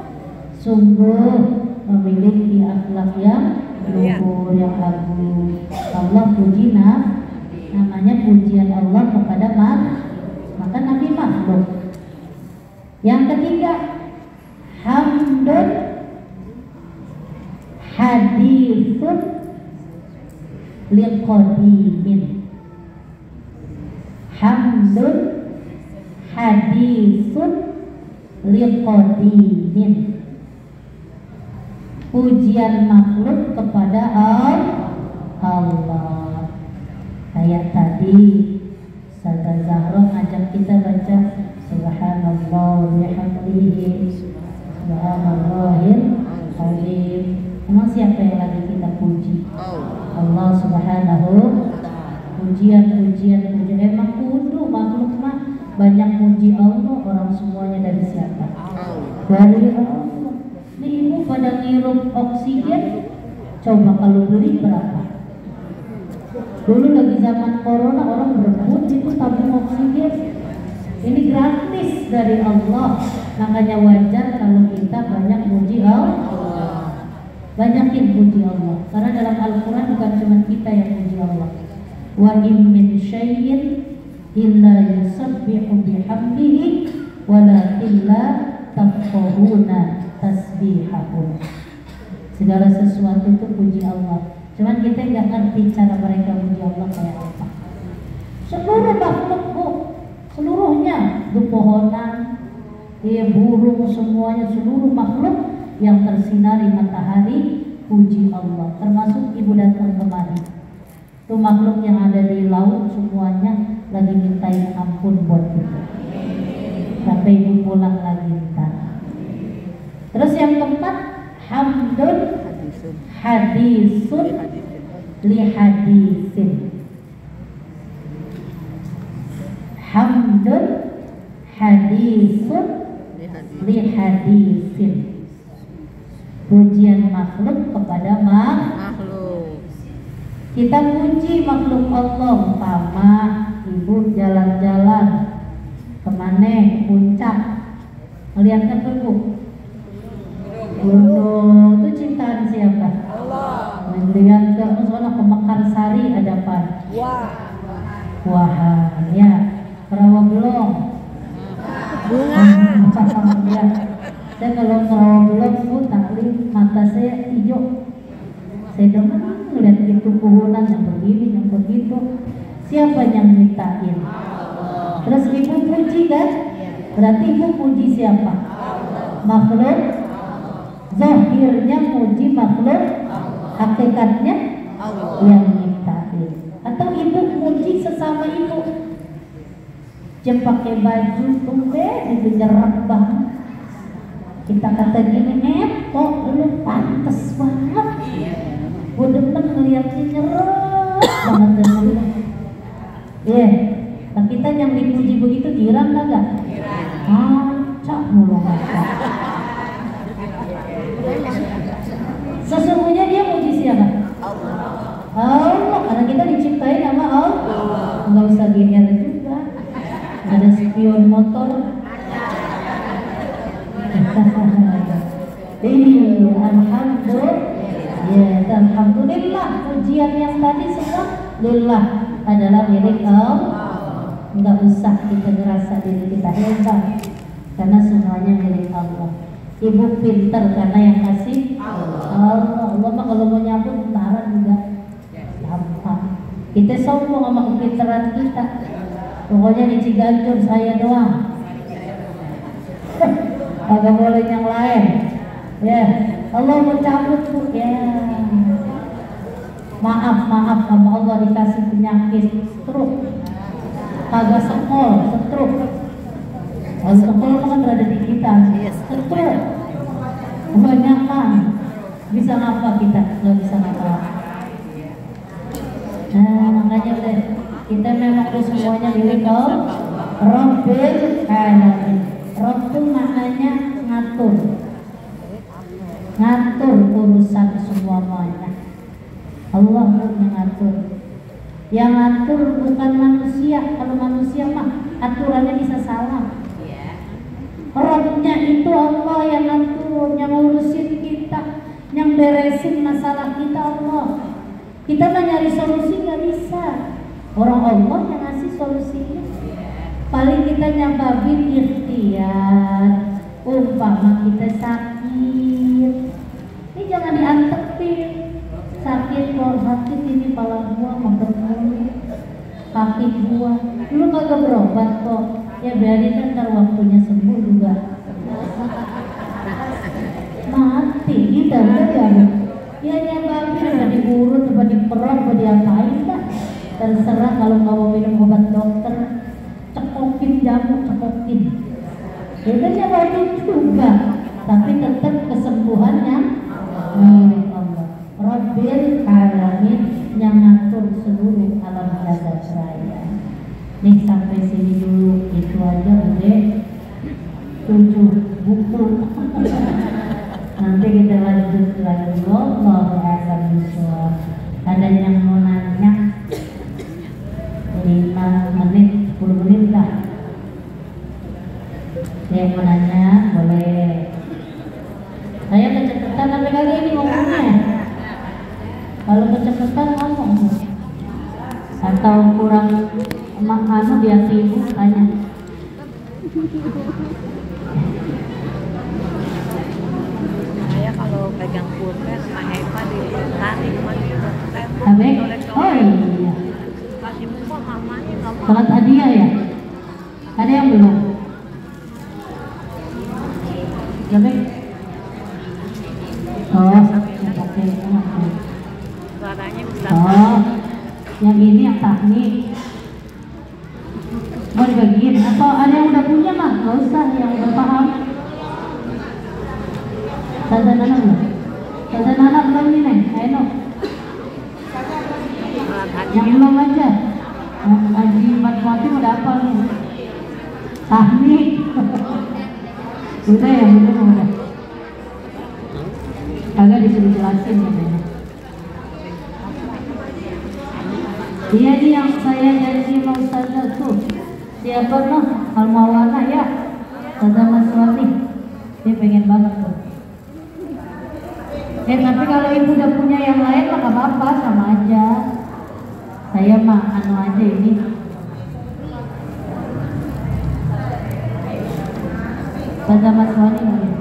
S1: sungguh memiliki akhlak yang luhur, yang agung. Allah puji namanya pujian Allah kepada maka Nabi makhluk. Yang ketiga, hamdun haditsun liqadimin. Hamdun haditsun liqadimin. Pujian makhluk kepada Allah. Kayak tadi Ustazah Zahra ngajak kita baca subhanallah bihamdihi subhanallahil azim. Emang siapa yang lagi kita puji? Allah Subhanahu. Pujian. Emang kudu makhluk mah banyak puji Allah. Orang semuanya dari siapa? Dari Allah. Nih ibu pada ngirup oksigen, coba kalau beli berapa? Dulu lagi zaman corona orang berebut itu tabung oksigen. Ini gratis dari Allah. Makanya wajar kalau kita banyak puji Allah. Banyakin puji Allah. Karena dalam Al-Quran bukan cuma kita yang puji Allah. Wa in min syai'in illa yusabbihu bihamdihi walakin la tafqahuna tasbihahum. Segala sesuatu itu puji Allah. Cuman kita nggak ngerti cara mereka puji Allah kayak apa. Seluruh makhluk bu, seluruhnya, pepohonan, burung, semuanya, seluruh makhluk yang tersinari matahari puji Allah. Termasuk ibu datang kemari. Itu makhluk yang ada di laut semuanya lagi mintain ampun buat kita. Sampai ibu pulang lagi minta. Terus yang keempat, hamdun hadisun lihadisin. Hamdun hadisun lihadisin. Pujian makhluk kepada makhluk. Kita puji makhluk Allah. Umpama ibu jalan-jalan kemana? Puncak. Melihat ke ibu? Gunung itu ciptaan siapa? Allah. Melihat ke Mekarsari Buahan ya. Rawa belum.
S2: Bunga.
S1: Ya. Saya kalau rawa belum tuh taklim mata saya hijau. Saya demen ngeliat itu puhunan yang begini yang begitu. Siapa yang nyiptain? Terus ibu puji kan? Berarti ibu puji siapa? Makhluk. Zahirnya puji makhluk, hakikatnya yang nyiptain. Atau ibu puji sesama ibu. Dia pakai baju tumben itu nyerap banget. Kita kata gini, kok lu pantes banget. Gue demen ngeliatnya nyerap banget dan lu. Iya, nah kita yang dipuji begitu girang kagak? Acak mulu ngacak. Sesungguhnya dia muji siapa? Allah, karena kita diciptain sama Allah. Nggak usah GR juga. Ada spion motor. Alhamdulillah. Ya, alhamdulillah. Pujian yang tadi semua lillah adalah milik Allah. Nggak usah kita ngerasa diri kita hebat, karena semuanya milik Allah. Ibu pintar karena yang kasih Allah. Allah mah kalau mau nyambut bentaran juga gampang. Kita sombong sama kepintaran kita. Pokoknya di Ciganjur saya doang. Agak boleh yang lain. Ya, Allah mau cabut tuh ya. Maaf sama Allah dikasih penyakit stroke. Kagak sekol, stroke. Kalau sekol kan berada di kita. Stroke. Kebanyakan. Bisa ngapa kita? Nggak bisa ngapa. Nah, makanya deh, kita memang semuanya milik Allah. Rabbil alamin. Rabb itu maknanya ngatur. Ngatur urusan semuanya. Allah yang ngatur. Yang ngatur bukan manusia. Kalau manusia mah aturannya bisa salah. Rabbnya itu Allah yang ngatur, yang ngurusin kita, yang beresin masalah kita Allah. Kita mah nyari solusi nggak bisa. Orang Allah yang ngasih solusinya. Paling kita nyababin ikhtiar. Umpama kita sakit, ini jangan diantepin. Sakit, kalau sakit ini kepala gua mampet mulu, kaki gua, lu kagak berobat kok. Ya biarin ntar waktunya sembuh juga mati gitu kan. Ya nyababin, apa diurut, apa diperot, apa diapain dah. Terserah. Kalau nggak mau minum obat dokter, cekokin jamu, cekokin. Ya kan nyababin juga, tapi tetap kesembuhannya milik Allah. Rabbil alamin, yang ngatur seluruh alam jagat raya. Nih sampai sini dulu, itu aja udah 7 buku. Nanti kita lanjut lagi. Wallahu a'lam bishawab. Ada yang mau nanya? 5 menit, 10 menit lah. Yang mau nanya boleh. Saya kecepatan sampai kali ini ngomongnya. Kalau kecepatan ngomong atau kurang anu di hati ibu tanya.
S2: Saya kalau pegang pulpen Pak Eva ditarik
S1: Tapi, oh iya.
S2: kasih muka mamanya nggak mau.
S1: Sholat hadiah ya? Ada yang belum? Tapi, oh, pakai
S2: Suaranya bisa.
S1: oh, yang ini yang tahnik. Mau dibagiin atau ada yang udah punya mah? Gak usah, yang udah paham. Tante Nana belum? Tante Nana belum nih Neng? Ayo. Yang belum aja. Haji Fatmawati udah apa nih? Tahnik. Udah ya, udah. Kagak disuruh jelasin katanya. Iya nih yang saya janji mau Ustazah tuh. Siapa noh? Almawana ya? Ustazah Mas Wati. Dia pengen banget tuh. Tapi kalau ibu udah punya yang lain mah gak apa-apa, sama aja. Saya mah anu aja ini. Pada Mas Wani mungkin.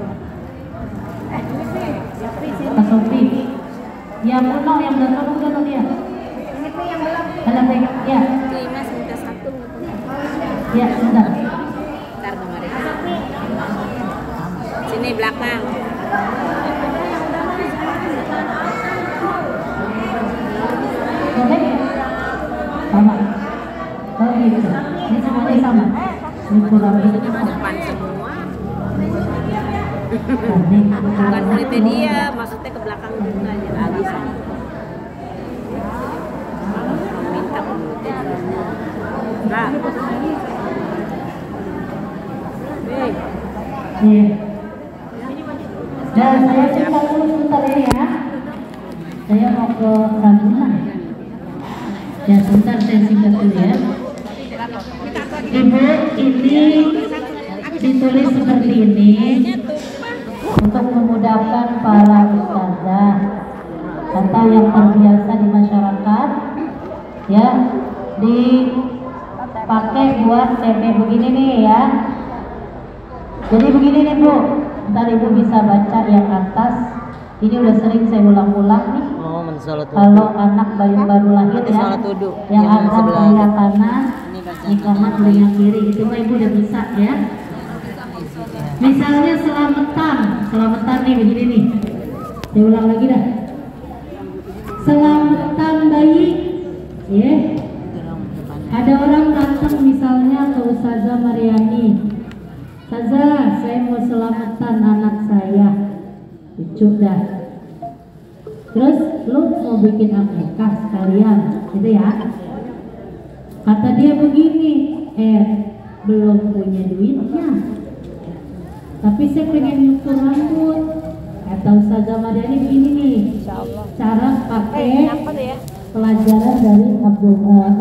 S1: Mas Sofi. Yang uno yang belakang udah dia.
S2: Ini tuh yang belum.
S1: Dalam ya.
S2: Mas minta satu.
S1: Ya, sudah.
S2: Ntar kemarin. Sini belakang.
S1: Oke. Sama. Oh gitu. Ini semuanya sama. Ini kurang lebih
S2: Depan semua.
S1: Bukan
S2: Bukan dia, maksudnya ke belakang juga ya habis. Minta kulitnya. Nah.
S1: Iya. Dan saya cerita dulu sebentar ya. Saya mau ke Ragunan. Ya sebentar saya singkat dulu ya. Ibu, ini ditulis seperti ini untuk memudahkan para ustazah atau yang terbiasa di masyarakat, ya, dipakai buat TP begini nih ya. Jadi begini nih Bu, ntar Ibu bisa baca yang atas. Ini udah sering saya ulang-ulang nih.
S3: Oh,
S1: kalau anak baru lahir ya, yang akan telinga kanan, di kanan telinga kiri, itu mah Ibu udah bisa ya. Misalnya selamatan nih begini nih. Saya ulang lagi dah. Selamatan bayi, ya. Ada orang datang misalnya ke Ustazah Mariani. Ustazah, saya mau selamatan anak saya. Lucu dah. Terus lu mau bikin akikah sekalian, gitu ya? Kata dia begini, belum punya duitnya. Tapi saya pengen nyukur rambut. Kata Ustazah Mariani begini nih, cara pakai pelajaran dari Abdullah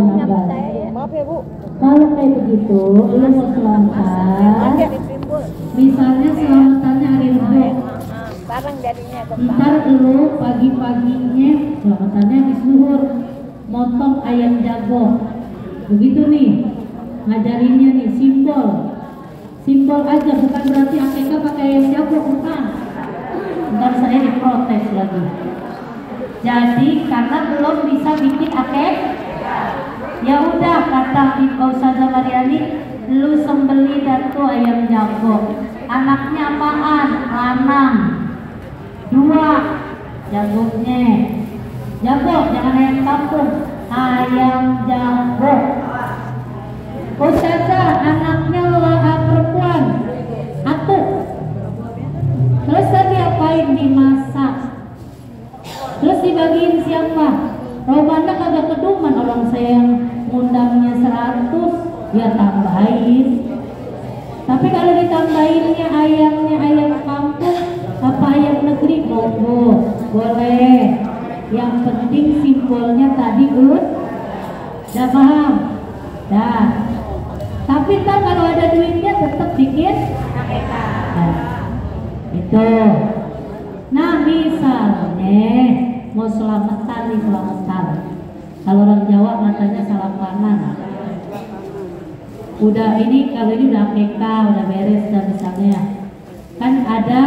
S1: bin Abbas.
S2: Maaf ya Bu.
S1: Kalau kayak begitu, lu mau selamat. Misalnya selamatannya hari Rabu.
S2: Barang jadinya
S1: Ntar lu pagi-paginya selamatannya di zuhur, motong ayam jago. Begitu nih. Ngajarinnya nih simbol aja, bukan berarti akikah pakai ayam jago, bukan. Ntar saya diprotes lagi. Jadi karena belum bisa bikin akikah, ya udah kata Ustazah Mariani, lu sembeli datu ayam jago. Anaknya apaan? Lanang. 2 jagonya. Jago, jangan ayam kampung. Ayam jago. Ustazah, anaknya perempuan. 1. Terus tadi apain? Dimasak. Terus dibagiin siapa? Robanda kagak keduman, orang saya yang ngundangnya 100, ya tambahin. Tapi kalau ditambahinnya ayamnya ayam kampung apa ayam negeri, monggo, boleh. Yang penting simbolnya tadi udah paham? Dah. Tapi ntar kalau ada duitnya tetap bikin nah, itu. Nah misalnya mau selamatan nih, selamatan. Kalau orang Jawa katanya salam kanan. Udah ini, kalau ini udah akikah, udah beres dan misalnya kan ada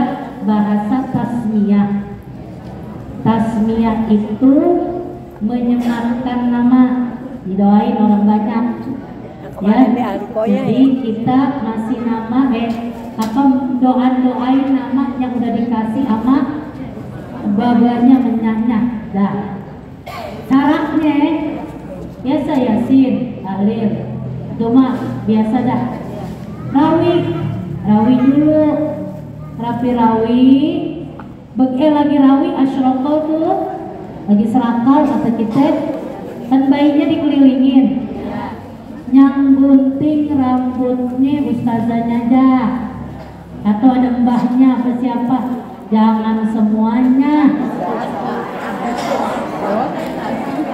S1: bahasa tasmiyah. Tasmiyah itu menyematkan nama, didoain orang banyak ya. Jadi kita ngasih nama doain nama yang udah dikasih sama babanya menyanya. Dah caranya biasa Yasin, Tahlil, cuma biasa dah. Rawi dulu, rawi lagi rawi asyraqal tuh, lagi serakal kata kita, kan bayinya dikelilingin, yang gunting rambutnya ustazahnya aja, atau ada mbahnya apa siapa, jangan semuanya.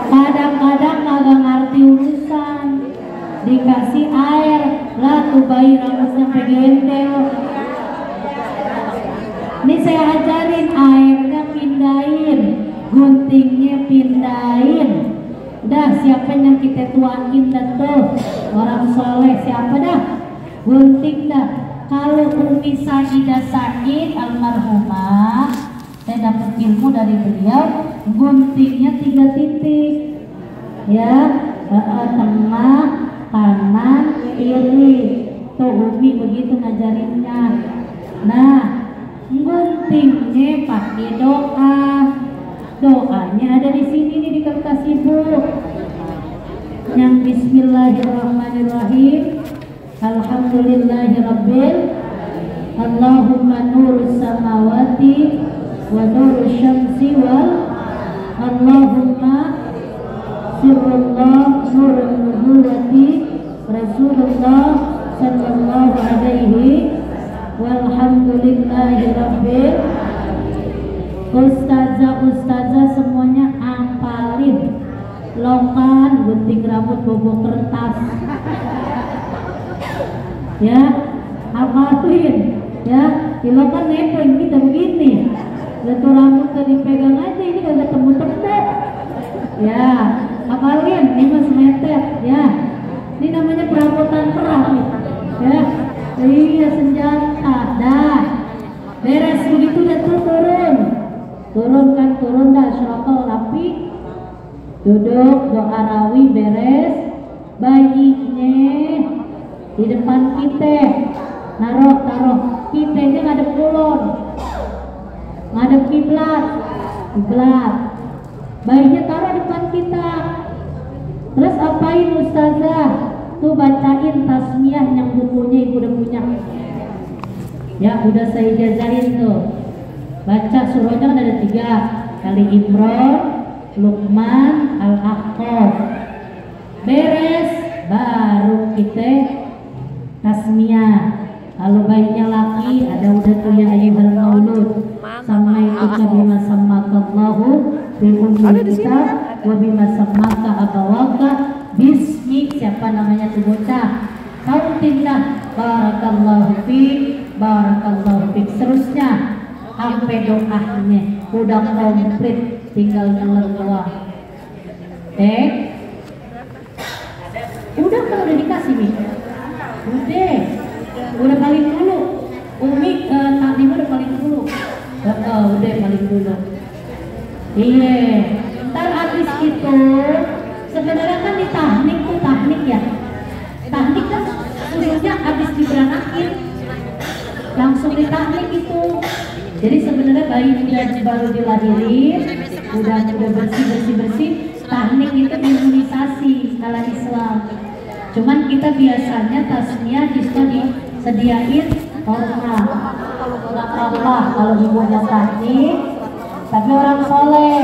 S1: Kadang-kadang kagak ngerti urusan, dikasih air lah tuh bayi rambutnya pegendel. Ini saya ajarin, airnya pindahin guntingnya pindahin. Udah, siapa yang kita tuain dah tuh orang soleh, siapa dah gunting dah. Kalau Umi Sa'idah Said almarhumah, saya dapat ilmu dari beliau, guntingnya 3 titik ya, tengah, kanan, kiri. Tuh Umi begitu ngajarinnya. Nah, guntingnya pakai doa. Doanya ada di sini nih di kertas ibu. Yang Bismillahirrahmanirrahim. Alhamdulillahirabbil. Allahumma nurus samawati wa nurus syamsi wal Allahumma sirrullah nurun nubuwati Rasulullah sallallahu alaihi walhamdulillahirabbil. Ustazah semuanya apalin. Lokan, gunting rambut, bobo kertas ya, apalin ya. Lokan nepeng kita begini, jatuh rambut kan dipegang aja, ini kagak temu-temu ya. Apalin, ini mas meter ya, ini namanya perabotan perang ya. Iya, senjata dah beres begitu. Udah turun dah, syurokol rapi, duduk doa rawi beres. Bayinya di depan kita, naruh kitanya ngadep kulon, ngadep kiblat. Bayinya taruh depan kita. Terus apain ustazah? Tuh bacain tasmiyah yang bukunya ibu udah punya ya, udah saya jazahin tuh. Baca surahnya kan ada 3, Ali Imran, Luqman, Al-Ahqaf. Beres baru kita tasmiyah. Kalau bayinya laki ada udah tuh ya ayyuhal maulud sama itu bima sammakallahu fi ummil kitab wa bima sammaka abawaka bismi. Siapa namanya tuh bocah? Kautinlah barakallahu fi, barakallahu fi, seterusnya sampai doanya udah komplit, tinggal nelen doa. Udah, kalau udah dikasih nih udah paling dulu. Umi taklim udah paling dulu. Udah paling dulu. Iya, ntar habis itu sebenarnya kan di tahnik tuh, tahnik ya, tahnik kan usulnya habis diberanakin langsung di tahnik itu. Jadi sebenarnya bayi udah baru dilahirin, udah bersih, tahnik itu imunisasi skala Islam. Cuman kita biasanya tasmiyah disediain hormat. Nggak apa-apa kalau ibunya tahnik, tapi orang soleh.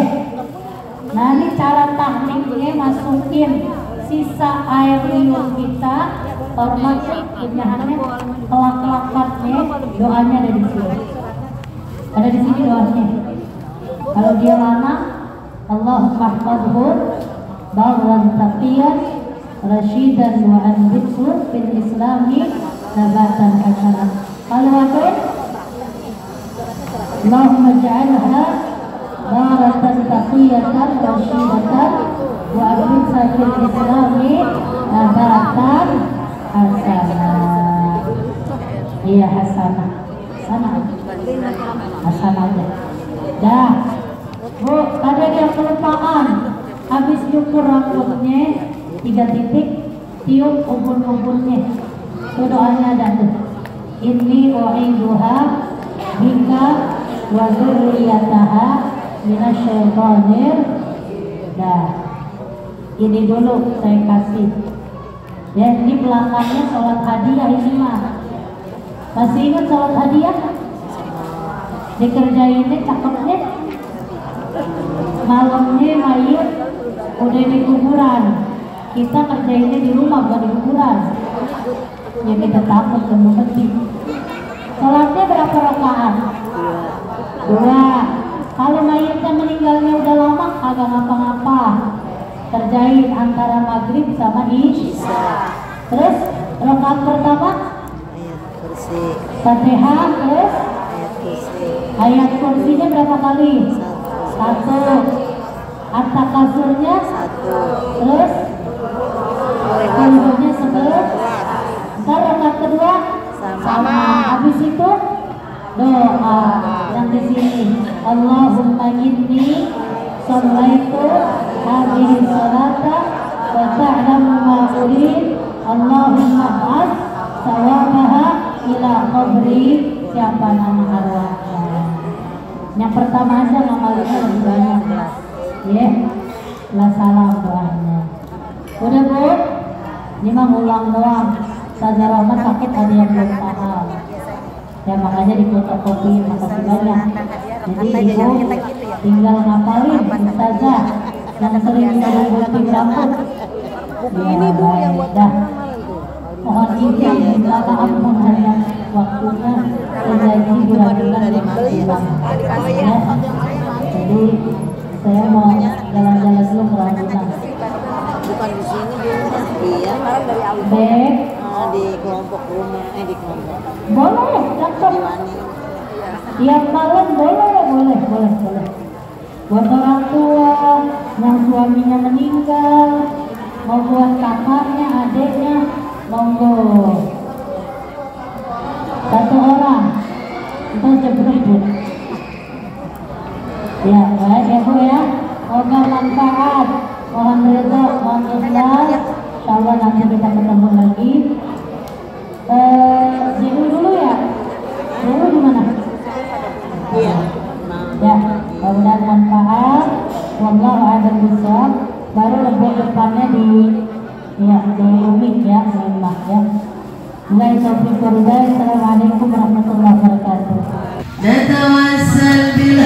S1: Nah, ini cara tahniknya, masukin sisa air liur kita, hormat punyahannya, kelak-kelakannya, doanya ada di sini. Ada di sini doanya. Kalau dia lama, Allahumma hfadhu barran taqiyan rasyidan wa anbithu fil islami nabatan hasanah. Kalau apa? Allahumma ja'alha baratan taqiyatan rasyidatan wa anbithu fil islami nabatan hasanah. Iya, hasanah. Hasanah aja. Dah. Bu, ada yang kelupaan. Habis cukur rambutnya 3 titik, tiup ubun-ubunnya. Itu doanya ada tuh. Inni u'iduha bika wa dzurriyyataha minasyaitonir. Dah. Ini dulu saya kasih. Ya, ini belakangnya sholat hadiah ini mah. Masih ingat sholat hadiah? Dikerjainnya cakepnya. Malamnya mayit udah di kuburan, kita kerjainnya di rumah bukan di kuburan. Ya kita takut ke masjid. Sholatnya berapa rakaat? 2. Kalau mayitnya meninggalnya udah lama agak ngapa-ngapa, kerjain antara maghrib sama isya. Terus rakaat pertama Fatihah, terus ayat kursinya berapa kali? Satu. Harta kasurnya?
S2: Satu.
S1: Terus? Kulhunya 11. Ntar rakaat kedua? Sama. Habis itu? Doa yang di sini. Allahumma inni shallaitu hadhihi sholata wa ta'lamu ma urid. Allahumma ba'ath sawabaha ila qabri. Siapa nama arwahnya? Yang pertama aja ngamalnya lebih banyak. Ya, lah salam doanya. Udah Bu? Ini mah ngulang doang. Ustazah Rahmat sakit ada yang belum paham. Ya makanya di fotokopi, makasih banyak. Jadi Ibu tinggal ngapalin Ustazah yang sering minum gunting rambut.
S2: Ini Bu yang buat
S1: dah. Mohon izin minta maaf menghadap waktunya terjadi bulan-bulan yang hilang. Ya. Jadi saya mau jalan-jalan dulu ke Ragunan.
S2: Bukan di sini Bu. Iya, sekarang dari awal.
S1: Baik.
S2: Di kelompok rumah, di kelompok.
S1: Boleh, cakep. Tiap malam boleh. Buat orang tua yang suaminya meninggal, mau buat kakaknya, adiknya, monggo. Satu orang, kita jemput. Ya, baik ya Bu ya. Semoga manfaat. Mohon ridho, mohon ikhlas. Insyaallah nanti kita ketemu lagi. Dulu ya. Dulu di mana?
S2: Iya.
S1: Ya, mudah-mudahan manfaat. Wallahu a'lam bishawab. Baru lebih depannya di Umi ya, memang ya. Mulai taufiq wabillahi. Assalamualaikum warahmatullahi wabarakatuh.
S3: Natawassal bil